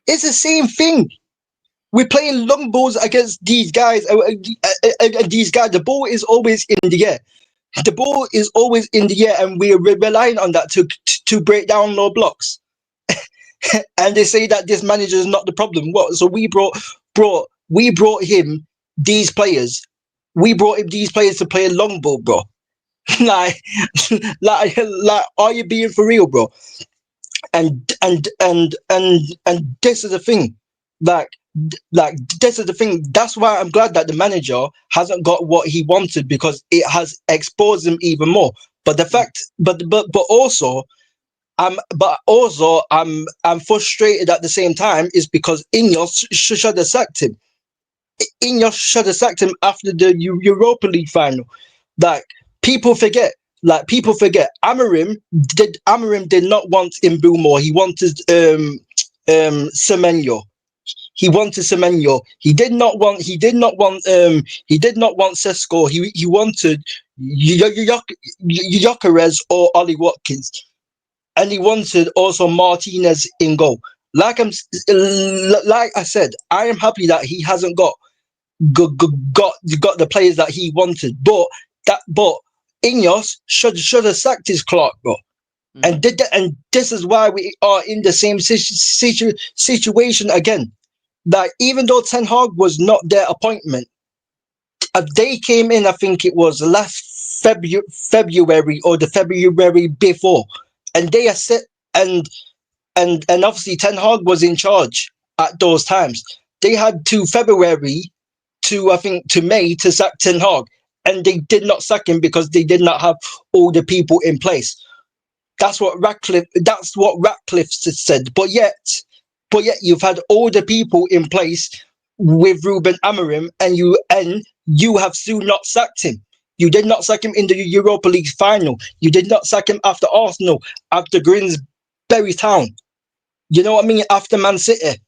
It's the same thing. We're playing long balls against these guys. The ball is always in the air. The ball is always in the air, and we're relying on that to break down low blocks. And they say that this manager is not the problem. What? So we brought him these players. We brought him these players to play a long ball, bro. like, are you being for real, bro? And this is the thing, like this is the thing. That's why I'm glad that the manager hasn't got what he wanted, because it has exposed him even more. But the fact, but also I'm frustrated at the same time, is because Ineos should have sacked him. Ineos should have sacked him after the Europa League final. Like, people forget. Amarim did not want Mbeumo. He wanted Semenyo. He wanted Semenyo. He did not want Sesko. He wanted Gyökeres or Ollie Watkins. And he wanted also Martinez in goal. Like I said, I am happy that he hasn't got the players that he wanted. But Ineos should have sacked his Clark, bro. And this is why we are in the same situation again. That even though Ten Hag was not their appointment, they came in, I think it was last February or the February before, and they are set, and obviously Ten Hag was in charge at those times. They had to February to, I think, to May to sack Ten Hag, and they did not sack him because they did not have all the people in place. That's what Ratcliffe said. But yet you've had all the people in place with Ruben Amorim, and you have still not sacked him. You did not sack him in the Europa League final. You did not sack him after Arsenal, after Grimsbury Town. You know what I mean? After Man City.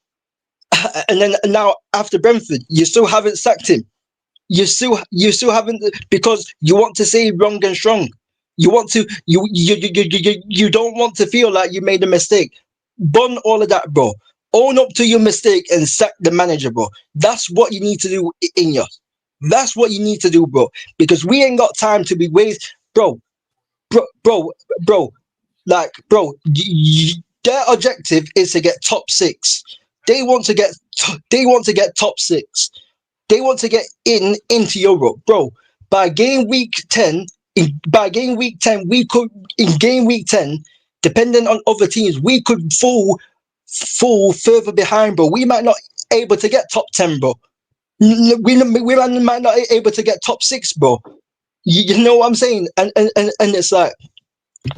And then now after Brentford, you still haven't sacked him. You still haven't, because you want to say wrong and strong. You want to you don't want to feel like you made a mistake. Bun all of that, bro. Own up to your mistake and sack the manager, bro. That's what you need to do in your. That's what you need to do, bro. Because we ain't got time to be waste, bro. Like, bro, their objective is to get top 6. They want to get top 6. They want to get into Europe, bro. By game week 10, we could, in game week 10, depending on other teams, we could fall further behind, bro. We might not able to get top 10, bro. We might not able to get top 6, bro. You know what I'm saying? And it's like,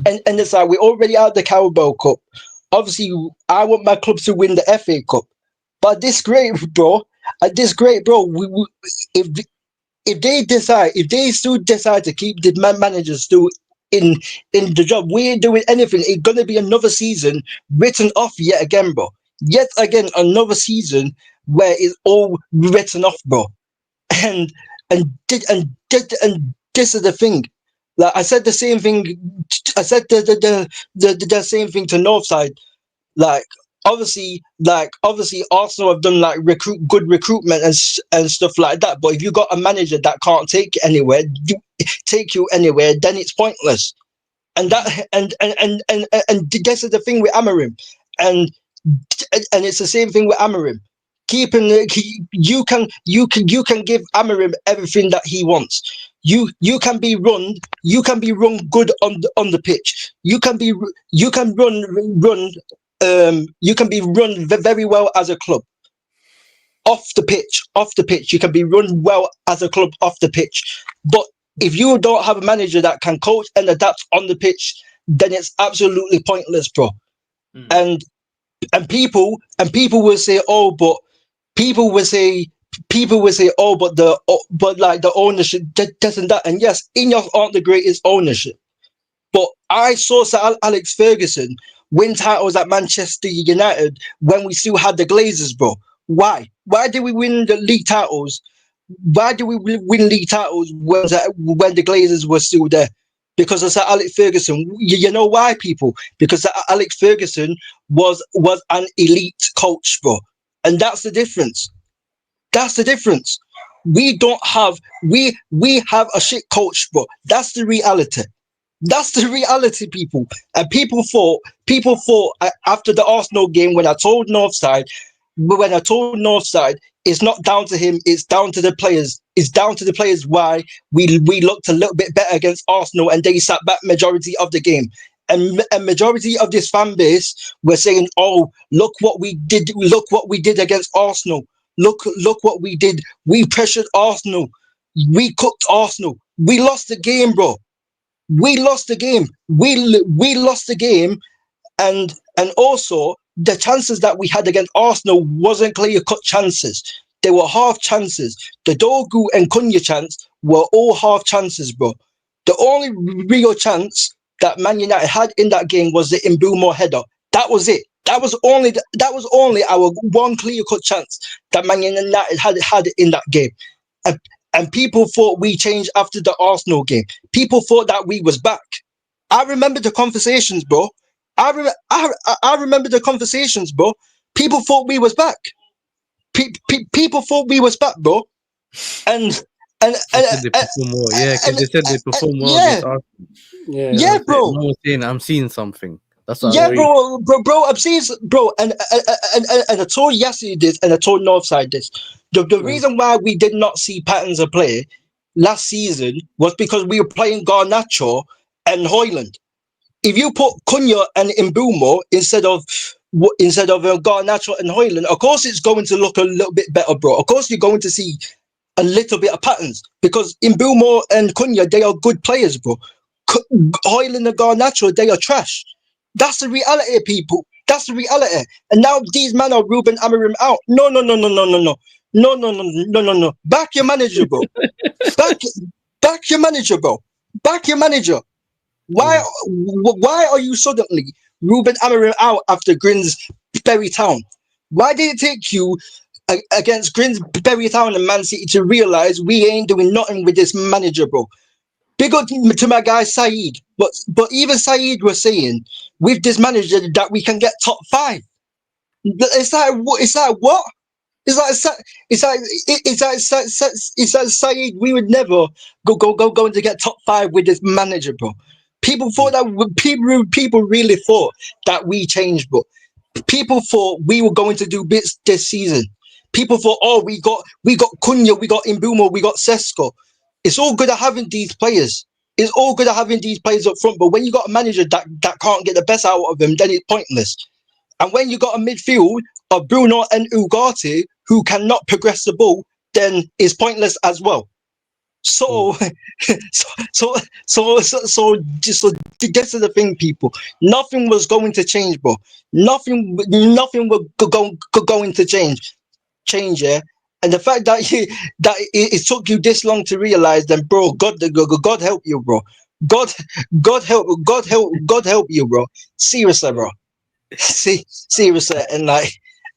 and it's like, we're already out the Carabao Cup. Obviously, I want my club to win the FA Cup. But this great, bro. If they still decide to keep the managers still in the job, we ain't doing anything. It's gonna be another season written off yet again, bro. Yet again, another season where it's all written off, bro. And this is the thing. Like, I said the same thing. I said the same thing to Northside. Like, obviously Arsenal have done like good recruitment and stuff like that. But if you got a manager that can't take you anywhere, then it's pointless. And that and this is the thing with Amorim, and it's the same thing with Amorim. You can give Amorim everything that he wants. You can be run good on the pitch. You can be run very well as a club. Off the pitch, you can be run well as a club off the pitch. But if you don't have a manager that can coach and adapt on the pitch, then it's absolutely pointless, bro. And people will say, oh, but the ownership doesn't that. And yes, Ineos aren't the greatest ownership, but I saw Sir Alex Ferguson win titles at Manchester United when we still had the Glazers, bro. Why did we win the league titles? Why did we win league titles when the Glazers were still there? Because of Sir Alex Ferguson. You know why, people? Because Sir Alex Ferguson was an elite coach, bro. And that's the difference. That's the difference. We have a shit coach, bro. That's the reality. That's the reality, people. And people thought after the Arsenal game, when I told Northside, it's not down to him, it's down to the players. It's down to the players why we looked a little bit better against Arsenal and they sat back majority of the game. And majority of this fan base were saying, oh, look what we did against Arsenal. Look what we did. We pressured Arsenal. We cooked Arsenal. We lost the game, bro. We lost the game. We lost the game, and also the chances that we had against Arsenal wasn't clear-cut chances. They were half chances. The Dogu and Cunha chance were all half chances, bro. The only real chance that Man United had in that game was the Mbeumo header. That was it. That was only our one clear-cut chance that Man United had in that game. And people thought we changed after the Arsenal game. People thought that we was back. I remember the conversations, bro. I remember the conversations, bro. People thought we was back. People thought we was back, bro. And They said they perform more. Yeah, because they said they perform well against Arsenal. Yeah, bro. I was saying I'm seeing something. That's what Yeah, I agree. bro. I'm seeing, bro, and I told Yassi this, and I told Northside this. The reason why we did not see patterns of play last season was because we were playing Garnacho and Hoyland. If you put Cunha and Mbeumo instead of Garnacho and Hoyland, of course it's going to look a little bit better, bro. Of course you're going to see a little bit of patterns because in Bilmo and Cunha, they are good players, bro. Hoyland and Garnacho, they are trash. That's the reality, people. That's the reality. And now these men are Ruben Amorim out. No. Back your manager, bro. Back your manager, bro. Back your manager. Why are you suddenly Ruben Amorim out after Grinsbury Town? Why did it take you against Grinsbury Town and Man City to realise we ain't doing nothing with this manager, bro? Big up to my guy Saeed, but even Saeed was saying with this manager that we can get top 5. It's like what? It's like what? It's like Saeed. We would never go to get top 5 with this manager, bro. People thought that people really thought that we changed, bro. People thought we were going to do bits this season. People thought, oh, we got Cunha, we got Imbumo, we got Sesko. It's all good at having these players. It's all good at having these players up front, but when you got a manager that can't get the best out of them, then it's pointless. And when you got a midfield of Bruno and Ugarte who cannot progress the ball, then it's pointless as well. So this is the thing, people. Nothing was going to change, bro. Nothing was going to change, yeah. And the fact that it took you this long to realize, then, bro, God help you, bro. God help you, bro. Seriously, bro. Seriously, and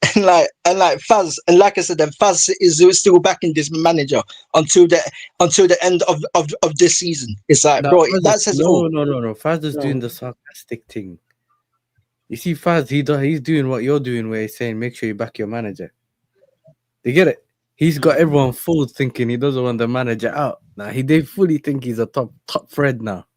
Faz, and like I said, then Faz is still backing this manager until the end of this season. It's like, No, bro, Faz that is, says no, all. no. Faz is doing the sarcastic thing. You see, Faz, he's doing what you're doing, where he's saying, make sure you back your manager. You get it? He's got everyone fooled thinking he doesn't want the manager out. Now they fully think he's a top Fred now.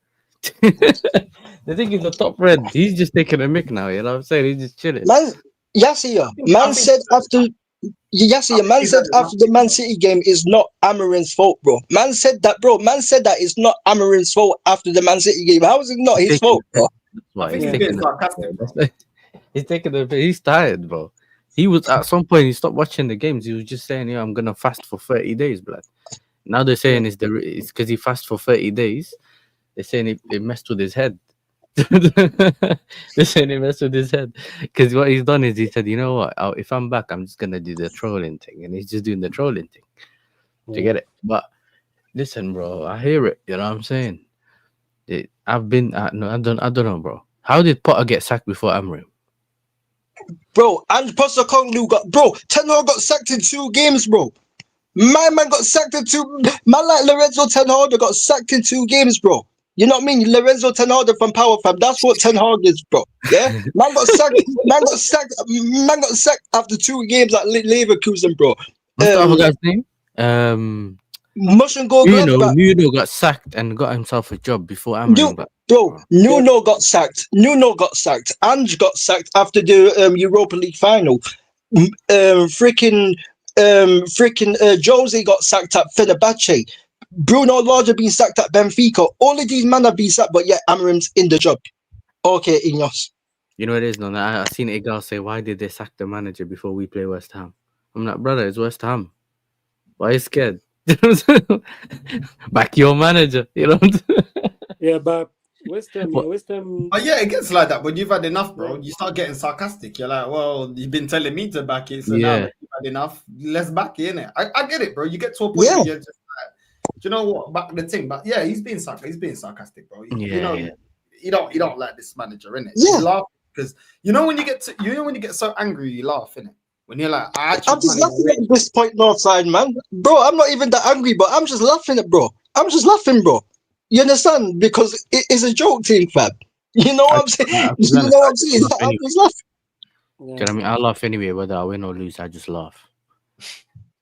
They think he's a top Fred. He's just taking a mic now. You know what I'm saying? He's just chilling. Man, Yassia, man said after the Man City game is not Amarin's fault, bro. Man said that it's not Amarin's fault after the Man City game. How is it not his fault, bro? I think he's being sarcastic, bro. He's taking a bit. He's tired, bro. He was at some point. He stopped watching the games. He was just saying, "Yeah, I'm gonna fast for 30 days, blood." Now they're saying it's because he fasted for 30 days. They're saying it messed with his head. They're saying it messed with his head because what he's done is he said, "You know what? If I'm back, I'm just gonna do the trolling thing," and he's just doing the trolling thing. Do you get it? But listen, bro, I hear it. You know what I'm saying? I've been. No, I don't know, bro. How did Potter get sacked before Amorim? Bro, and Postecoglou Ten Hag got sacked in 2 games, bro. My man got sacked in 2. Man like Lorenzo Ten Hag got sacked in 2 games, bro. You know what I mean? Lorenzo Ten Hag from Power Fam. That's what Ten Hag is, bro. Yeah, man got sacked. Man got sacked after 2 games at Leverkusen, bro. What's the other guy's name? Mustn't go Nuno got sacked and got himself a job before Amorim got. Bro, Nuno got sacked. Ange got sacked after the Europa League final. Jose got sacked at Fenerbahce. Bruno Lage been sacked at Benfica. All of these men have been sacked, but yet Amarim's in the job. Okay, Ineos. You know what it is, no? I seen a girl say, "Why did they sack the manager before we play West Ham?" I'm like, brother, it's West Ham. Why are you scared? Back your manager, you know. Yeah, but West Ham. But yeah, it gets like that. When you've had enough, bro, you start getting sarcastic. You're like, well, you've been telling me to back it, so now that you've had enough, let's back it, innit? I get it, bro. You get to a point where you're just like, do you know what? Back the thing. But yeah, he's being sarcastic, bro. You don't like this manager, innit? Yeah. You laugh because you know when you get so angry, you laugh, innit? When you're like, I'm just laughing at this point, Northside, man. Bro, I'm not even that angry, but I'm just laughing at, bro. I'm just laughing, bro. You understand? Because it's a joke thing, fam. You know what I'm saying? I'm just laughing. Yeah. I mean, I laugh anyway, whether I win or lose. I just laugh.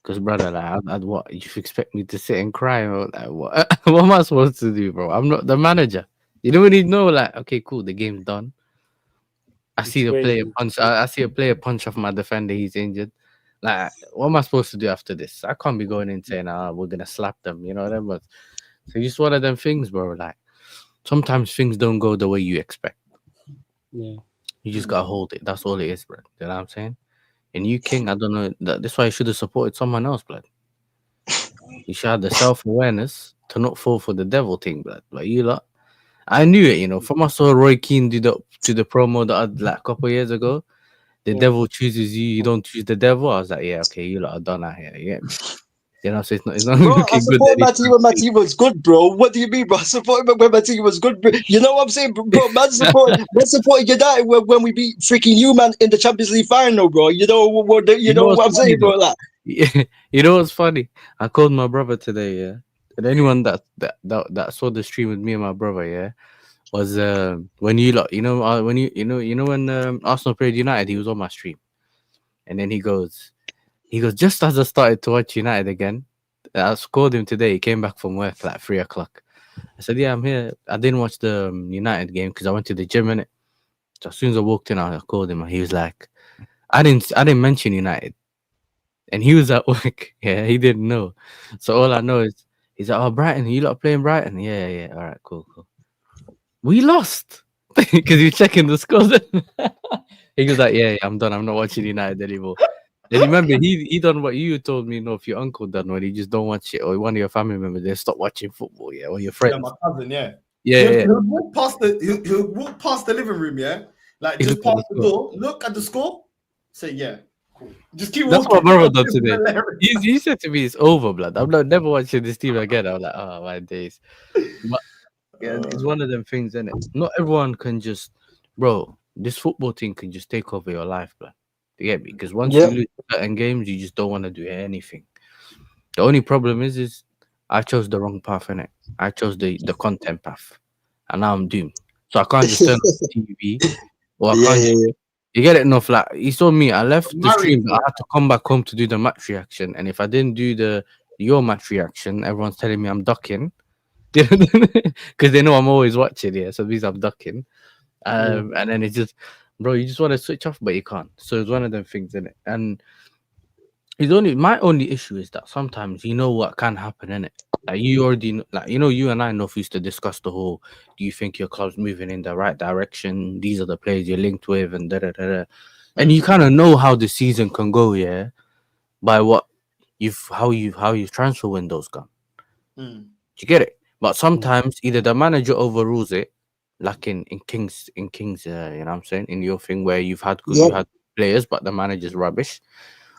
Because, brother, like, what? You expect me to sit and cry? Or like, what? What am I supposed to do, bro? I'm not the manager. You don't really know, like, okay, cool, the game's done. I see a player punch off my defender. He's injured. Like, what am I supposed to do after this? I can't be going in saying, we're gonna slap them. You know what I mean? But so just one of them things, bro. Like, sometimes things don't go the way you expect. Yeah. You just gotta hold it. That's all it is, bro. You know what I'm saying? And you, King, I don't know. That's why I should have supported someone else, blood. You should have the self awareness to not fall for the devil thing, blood. But you lot, I knew it, From I saw Roy Keane do the promo that I had like a couple of years ago. The devil chooses you, you don't choose the devil. I was like, yeah, okay, you lot are done out here. You get me? So it's not Bro, I looking good support my team anytime when my soon. team was good, bro. What do you mean, bro? I support him when my team was good, bro. You know what I'm saying, bro? Man supported United when we beat freaking you, man, in the Champions League final, bro. You know You know what what's I'm funny saying, bro? though? Like, You know what's funny? I called my brother today, yeah. And anyone that saw the stream with me and my brother, yeah, was when you lot, when when Arsenal played United, he was on my stream, and then he goes just as I started to watch United again. I called him today. He came back from work like 3 o'clock. I said, "Yeah, I'm here. I didn't watch the United game because I went to the gym in it." So as soon as I walked in, I called him, and he was like, I didn't mention United." And he was at work. Yeah, he didn't know. So all I know is he's like, "Oh, Brighton, you lot playing Brighton?" Yeah, yeah. All right, cool, cool. We lost because he's checking the scores. He goes like, "Yeah, yeah, I'm done. I'm not watching United anymore." Then remember, he done what you told me. If your uncle done when he just don't watch it, or one of your family members, they stop watching football. Yeah, or your Yeah, my friends. cousin, yeah. Yeah, He'll, yeah. Yeah. he'll walk past he'll walk past the living room, yeah, like He just looked at past the the score. door, look at the score, say yeah, cool. Just keep That's what walking. my brother done It's today. hilarious. He said to me, "It's over, blood. I'm not never watching this team again." I was like, "Oh my days." But yeah, it's one of them things, isn't it? Not everyone can just, bro. This football thing can just take over your life, blood. You get me? Because once you yeah, lose certain games, you just don't want to do anything. The only problem is I chose the wrong path, innit? I chose the content path, and now I'm doomed. So I can't just turn on the TV, or I yeah, can't yeah, just. yeah. You get it enough? Like you saw me, I left the Married stream, but I to had to come back home to do the match reaction. And if I didn't do your match reaction, everyone's telling me I'm ducking. Because they know I'm always watching, yeah. So these I'm ducking. And then it's just, bro, you just want to switch off, but you can't. So it's one of them things, in it. And it's only my only issue is that sometimes you know what can happen in it. Like you already like you and I know used to discuss the whole. Do you think your club's moving in the right direction? These are the players you're linked with, and da da da. Da. And you kind of know how the season can go, yeah, by what how you transfer windows gone. You get it? But sometimes either the manager overrules it, like in Kings, you know what I'm saying, in your thing where you Yep, had players, but the manager's rubbish.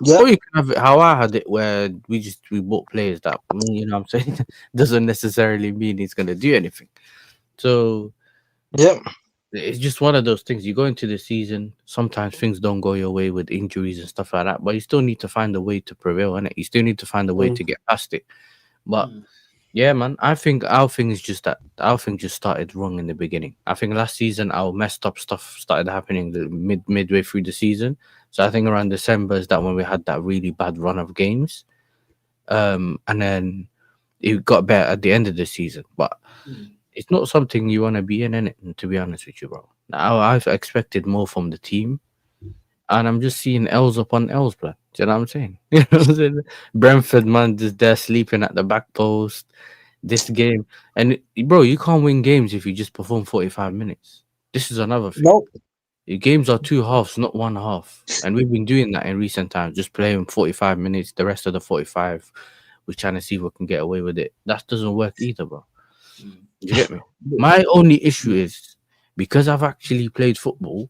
yep, Or you can have it how I had it, where we bought players that you know what I'm saying doesn't necessarily mean he's gonna do anything. So yep, it's just one of those things. You go into the season, sometimes things don't go your way with injuries and stuff like that, but you still need to find a way to prevail, and you still need to find a way to get past it. But yeah, man, I think our thing is just that our thing just started wrong in the beginning. I think last season our messed up stuff started happening midway through the season. So I think around December is that when we had that really bad run of games. And then it got better at the end of the season. But it's not something you want to be in it, to be honest with you, bro. Now I've expected more from the team, and I'm just seeing L's upon L's, bro. Do you know what I'm saying? You know what I'm saying? Brentford, man, just there sleeping at the back post. This game, and bro, you can't win games if you just perform 45 minutes. This is another thing. nope, Your games are two halves, not one half, and we've been doing that in recent times. Just playing 45 minutes, the rest of the 45, we're trying to see if we can get away with it. That doesn't work either, bro. You get me? My only issue is because I've actually played football.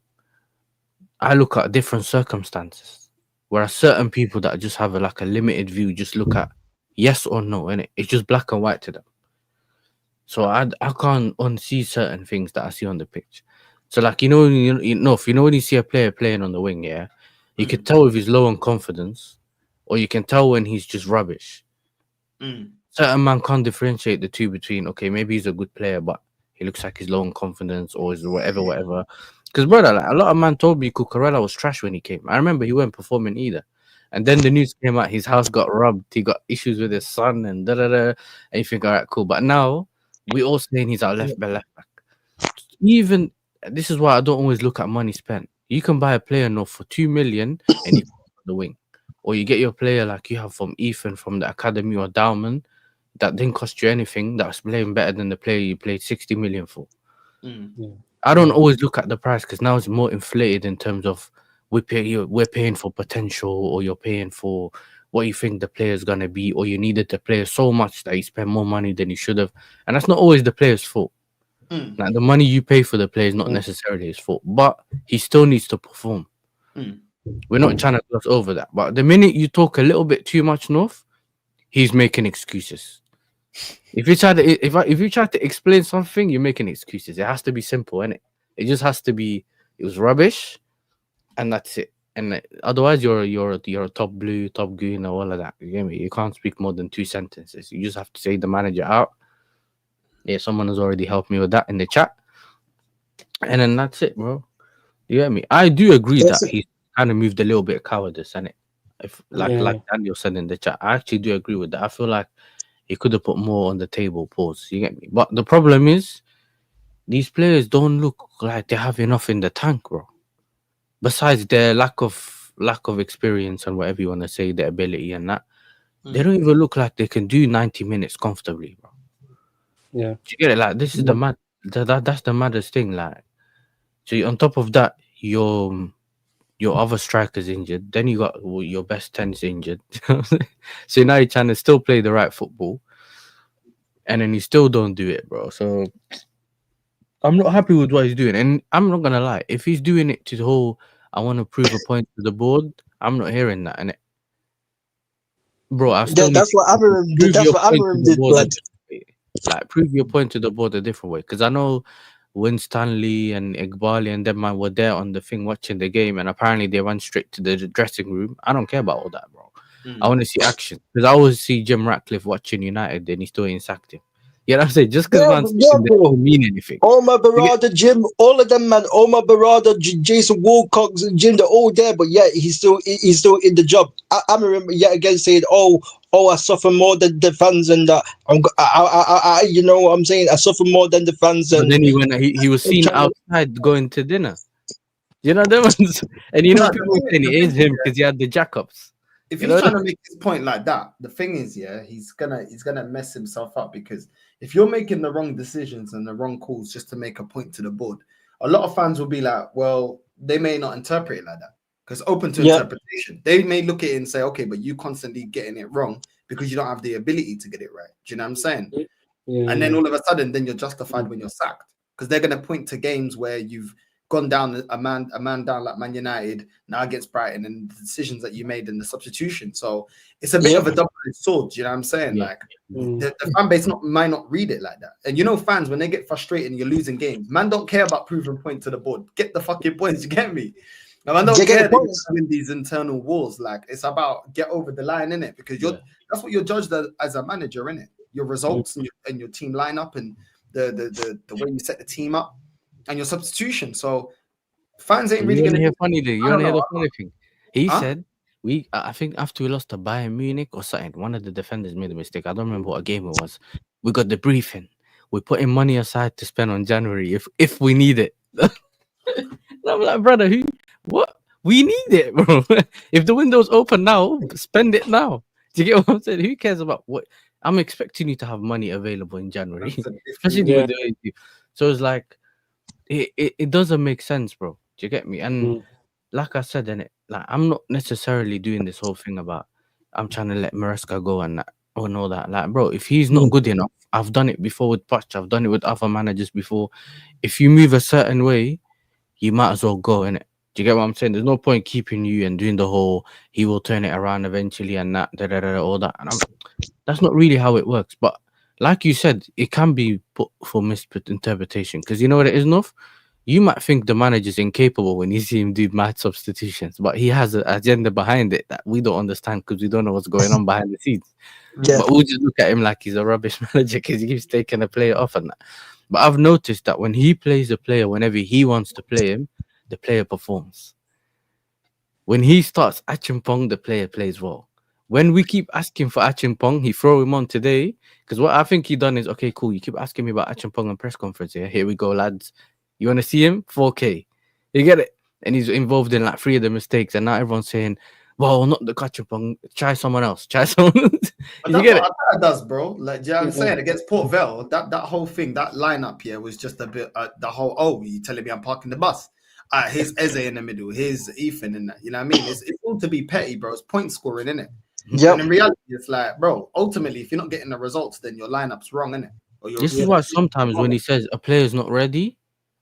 I look at different circumstances, whereas certain people that just have like a limited view just look at yes or no, and it's just black and white to them. So I can't unsee certain things that I see on the pitch. So like if when you see a player playing on the wing, yeah, you can tell if he's low on confidence, or you can tell when he's just rubbish. Certain man can't differentiate the two between okay, maybe he's a good player, but he looks like he's low on confidence or is whatever. Because brother, like, a lot of man told me Cucurella was trash when he came. I remember he weren't performing either. And then the news came out, his house got robbed, he got issues with his son and da da da. And you think, all right, cool. But now we all saying he's our left back. Even this is why I don't always look at money spent. You can buy a player now for 2 million and you put him on the wing. Or you get your player like you have from Ethan from the academy or Dowman that didn't cost you anything, that's playing better than the player you paid 60 million for. I don't always look at the price because now it's more inflated in terms of we're paying for potential or you're paying for what you think the player's gonna be, or you needed the player so much that you spend more money than you should have, and that's not always the player's fault. Like the money you pay for the player is not necessarily his fault, but he still needs to perform. We're not trying to gloss over that, but the minute you talk a little bit too much North, he's making excuses. If you try to explain something, you're making excuses. It has to be simple, innit? It just has to be. It was rubbish, and that's it. And otherwise, you're a top blue, top green, or all of that. You get me? You can't speak more than 2 sentences. You just have to say the manager out. Yeah, someone has already helped me with that in the chat, and then that's it, bro. You get me? I do agree Yes. that he kind of moved a little bit of cowardice, innit? If like Yeah. like Daniel said in the chat, I actually do agree with that. I feel like he could have put more on the table. Pause. You get me? But the problem is, these players don't look like they have enough in the tank, bro. Besides their lack of experience and whatever you want to say, their ability and that, they don't even look like they can do 90 minutes comfortably, bro. Yeah. Do you get it? Like this is that's the maddest thing. Like, so on top of that, your other striker's injured. Then you got your best 10's injured. So now you're trying to still play the right football, and then you still don't do it, bro. So I'm not happy with what he's doing, and I'm not gonna lie. If he's doing it to the whole, I want to prove a point to the board, I'm not hearing that. And bro, I still need That's what Amorim did. prove That's your what point to Amorim the did, board a blood. different way. Like prove your point to the board a different way. Because I know when Stanley and Iqbali and them man were there on the thing watching the game, and apparently they went straight to the dressing room. I don't care about all that, bro. I want to see action because I always see Jim Ratcliffe watching United, and he still ain't sacked him. You know what I'm saying? Just because man's Yeah, saying they bro. don't mean anything. Omar Barada, Jim, all of them, man. Omar Barada, Jason Wilcock, Jim, they're all there, but yeah, he's still in the job. Amorim yet again saying, "Oh, I suffer more than the fans," and you know what I'm saying? I suffer more than the fans, But and then he was seen outside going to dinner. You know them ones? And you know No, people saying it is him because he had the jackups. if You he's know trying to make his point like that, the thing is, yeah, he's gonna mess himself up because if you're making the wrong decisions and the wrong calls just to make a point to the board, a lot of fans will be like, well, they may not interpret it like that because open to yeah, interpretation. They may look at it and say, okay, but you constantly getting it wrong because you don't have the ability to get it right. Do you know what I'm saying? Yeah. And then all of a sudden, then you're justified when you're sacked because they're gonna point to games where you've gone down a man down like Man United now against Brighton and the decisions that you made in the substitution. So it's a bit of a double-edged sword. You know what I'm saying? Yeah. Like the fan base might not read it like that. And you know, fans when they get frustrated and you're losing games, man don't care about proving point to the board. Get the fucking points. You get me? Now, man don't Get the care that points. you're having these internal wars. Like it's about get over the line in it because that's what you're judged as a manager in it. Your results and your team lineup and the way you set the team up and your substitution. So fans ain't really You want to gonna. hear funny thing? You I want don't to hear know. the funny thing? He Huh? said I think after we lost to Bayern Munich or something, one of the defenders made a mistake. I don't remember what game it was. We got the briefing. We're putting money aside to spend on January if we need it. I'm like, brother, what? We need it, bro. If the window's open now, spend it now. Do you get what I'm saying? Who cares about what? I'm expecting you to have money available in January, especially with the way you. So it's like, it doesn't make sense, bro. Do you get me? And like I said, in it, like I'm not necessarily doing this whole thing about I'm trying to let Maresca go and that and all that. Like, bro, if he's not good enough, I've done it before with Poch. I've done it with other managers before. If you move a certain way, you might as well go in it. Do you get what I'm saying? There's no point keeping you and doing the whole he will turn it around eventually and that all that. And that's not really how it works. But like you said, it can be put for misinterpretation because you know what it is, North? You might think the manager's incapable when you see him do mad substitutions, but he has an agenda behind it that we don't understand because we don't know what's going on behind the scenes. Yeah. But we'll just look at him like he's a rubbish manager because he keeps taking a player off and that. But I've noticed that when he plays a player whenever he wants to play him, the player performs. When he starts Achimpong, the player plays well. When we keep asking for Achimpong, he throw him on today. Because what I think he done is, okay, cool, you keep asking me about Achimpong and press conference here. Here we go, lads. You want to see him? 4K. You get it? And he's involved in like 3 of the mistakes. And now everyone's saying, well, not the Achimpong. Try someone else. Try someone else. But You get it? what Arteta does, bro. Like, do you know what I'm saying? Against Port Vale, that whole thing, that lineup here was just a bit, the whole, oh, you telling me I'm parking the bus? Here's Eze in the middle. Here's Ethan in that. You know what I mean? It's all to be petty, bro. It's point scoring, isn't it? Yep. And in reality, it's like, bro, ultimately, if you're not getting the results, then your lineup's wrong, innit? Or your This is why sometimes when he says a player's not ready,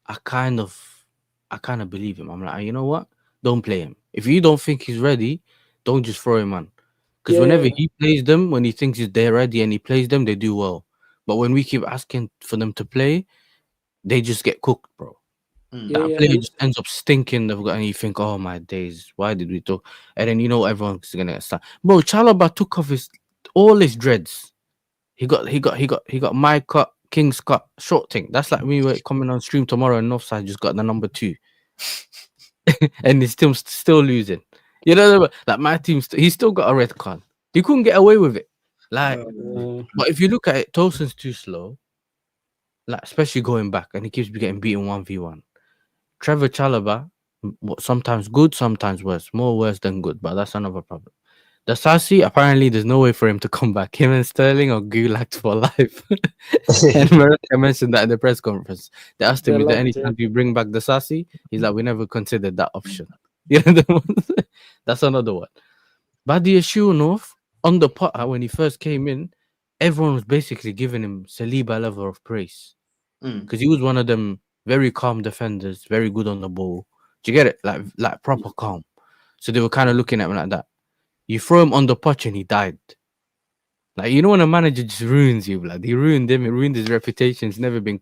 I kind of believe him. I'm like, you know what? Don't play him. If you don't think he's ready, don't just throw him on. Because whenever Yeah. he plays them, when he thinks they're ready and he plays them, they do well. But when we keep asking for them to play, they just get cooked, bro. Yeah, That yeah. player And just ends up stinking. And you think, oh my days, why did we talk? And then you know everyone's gonna get started. Bro, Chalobah took off all his dreads. He got my cut, King's cut, short thing. That's like we were coming on stream tomorrow and Northside just got the number 2. And he's still losing. You know, like my team, he still got a red card. He couldn't get away with it. Like, but if you look at it, Tolson's too slow. Like, especially going back, and he keeps getting beaten 1v1. Trevor Chalobah, sometimes good, sometimes worse. More worse than good, but that's another problem. The Sassy, apparently, there's no way for him to come back. Him and Sterling are gulagged for life. And Mariska mentioned that in the press conference. They asked him, they're "Is there any locked, yeah. chance you bring back the Sassy?" He's like, "We never considered that option." You know, that's another one. But the issue, North, on the pot when he first came in, everyone was basically giving him Saliba level of praise because he was one of them very calm defenders, very good on the ball. Do you get it? Like proper calm. So they were kind of looking at him like that. You throw him on the pitch and he died. Like, you know, when a manager just ruins you, like he ruined him, he ruined his reputation. He's never been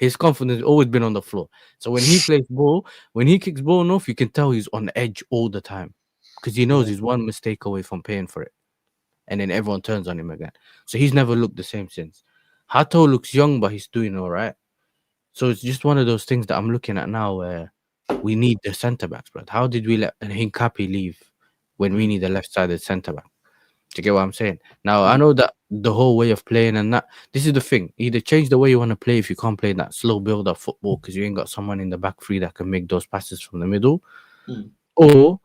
his confidence always been on the floor. So when he plays ball, when he kicks ball off, you can tell he's on the edge all the time because he knows he's one mistake away from paying for it, and then everyone turns on him again. So he's never looked the same since. Hato looks young, but he's doing all right. So it's just one of those things that I'm looking at now where we need the centre backs, but how did we let Hincapi leave when we need a left-sided centre back? Do you get what I'm saying? Now, I know that the whole way of playing and that, this is the thing. Either change the way you want to play if you can't play that slow build-up football because you ain't got someone in the back three that can make those passes from the middle. Or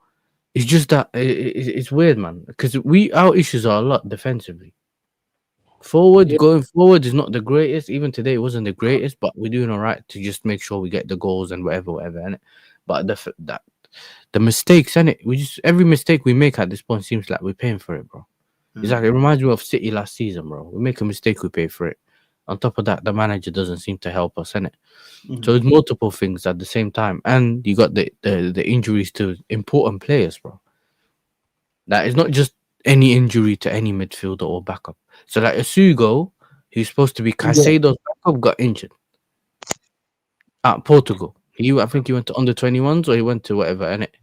it's just that it's weird, man. Because our issues are a lot defensively. Going forward is not the greatest. Even today, it wasn't the greatest, but we're doing all right to just make sure we get the goals and whatever, innit? But the mistakes, innit? Every mistake we make at this point seems like we're paying for it, bro. It's like, it reminds me of City last season, bro. We make a mistake, we pay for it. On top of that, the manager doesn't seem to help us, innit? So it's multiple things at the same time. And you got the injuries to important players, bro. That is not just any injury to any midfielder or backup. So like Asugo, who's supposed to be Caicedo's backup, got injured at Portugal. I think he went to under 21s or he went to whatever, innit?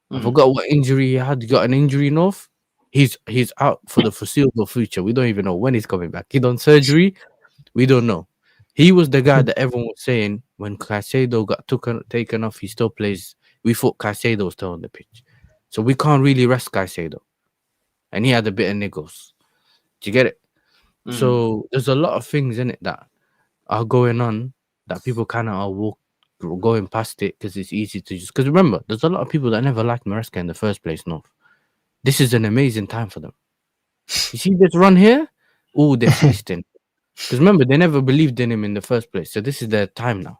I forgot what injury he had. He got an injury north. He's out for the foreseeable future. We don't even know when he's coming back. He done surgery. We don't know. He was the guy that everyone was saying when Caicedo got taken off, he still plays. We thought Caicedo was still on the pitch. So we can't really rest Caicedo. And he had a bit of niggles. Do you get it? So there's a lot of things in it that are going on that people kind of are going past it because it's easy to just... Because remember, there's a lot of people that never liked Maresca in the first place, North. This is an amazing time for them. You see this run here? Oh, they're feasting. Because remember, they never believed in him in the first place. So this is their time now.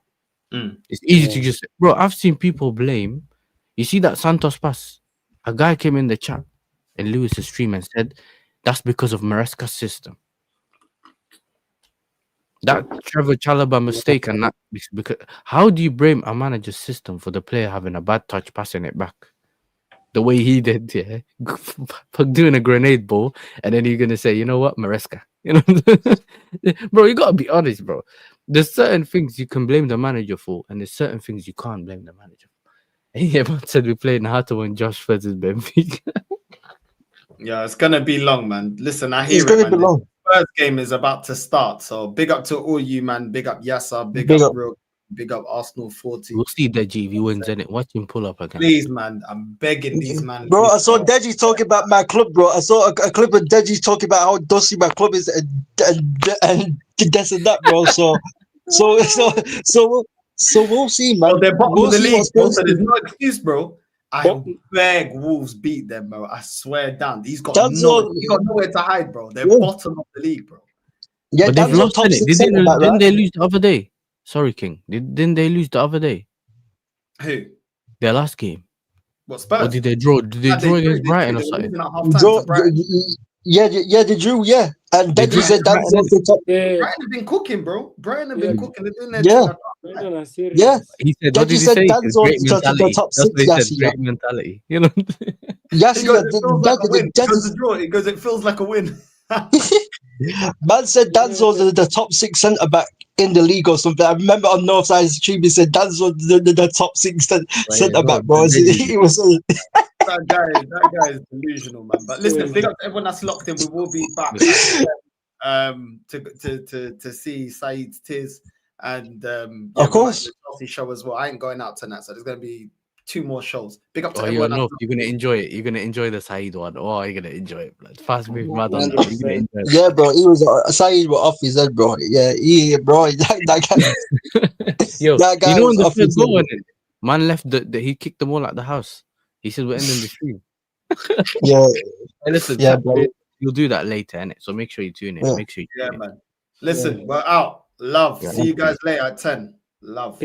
It's easy to just... Bro, I've seen people blame... You see that Santos pass? A guy came in the chat in Lewis's stream and said, that's because of Maresca's system. That Trevor Chalobah mistake and that... Because how do you blame a manager's system for the player having a bad touch passing it back? The way he did, yeah, doing a grenade ball, and then you're gonna say, you know what, Maresca, you know, bro, you gotta be honest, bro. There's certain things you can blame the manager for, and there's certain things you can't blame the manager for. And everyone said we played Nahato when Josh versus Benfica. Yeah, it's gonna be long, man. Listen, I hear It's gonna man. be long. The first game is about to start, so big up to all you, man. Big up Yasser, big Big up up. Real, big up Arsenal 40. We'll see Deji if he wins, innit? Watch him pull up again. Please, man, I'm begging these man. Bro, I saw Deji talking about my club, bro. I saw a clip of Deji talking about how dusty my club is and this and that, bro. So we'll see, man. Bro, they're bottom We'll of the see league, what's bro, going so to there's no excuse, bro. I beg Wolves beat them, bro. I swear down. He's got nowhere to hide, bro. They're bottom of the league, bro. Yeah, but they've Dan's lost, top innit? 6 centre back, Didn't right? they lose the other day? Sorry, King. Didn't they lose the other day? Who? Their last game. What, Spurs? Or did they draw? Did they Yeah, draw drew, against Brighton or They were something? losing at half time Draw, to Brighton. yeah, they drew, yeah. And They then drew he said against Brighton, Danzo's the top. Yeah, Brighton have been cooking, bro. Brighton have Yeah. been cooking. They're doing their Yeah. thing. I can't lie. Brighton are serious. Yeah. He said, Then what he did he said say? He said, Danzo's great the mentality. top That's 6. what he Yes, said, yeah. great mentality. You know? Yes, He yeah. goes, it feels like a win. He goes to draw. He goes, it feels like a win. Man said Danzo's the top 6 centre back in the league or something. I remember on Northside Stream he said Danzo's the top 6 centre back, bro. It was that guy is delusional, man. But listen, big up to everyone that's locked in. We will be back to see Saeed's tears and of course. the Chelsea show as well. I ain't going out tonight, so there's gonna be 2 more shows. Big up to Oh, everyone. you're gonna enjoy it. You're gonna enjoy the Saeed one. Oh, you're gonna enjoy it. Blood. Fast move, mad on that. You're gonna enjoy it. Yeah, bro. He was Saeed was off his head, bro. Yeah, bro. That guy. Yo, That guy you know was when the off his third goal head. went in, man left he kicked them all out the house. He said we're ending the stream. Yeah, Hey, listen, yeah, bro. you'll do that later, innit? So make sure you tune in. Yeah. Make sure you Yeah, tune in. man. Listen, we're out. Love. Yeah. See you guys later at 10. Love.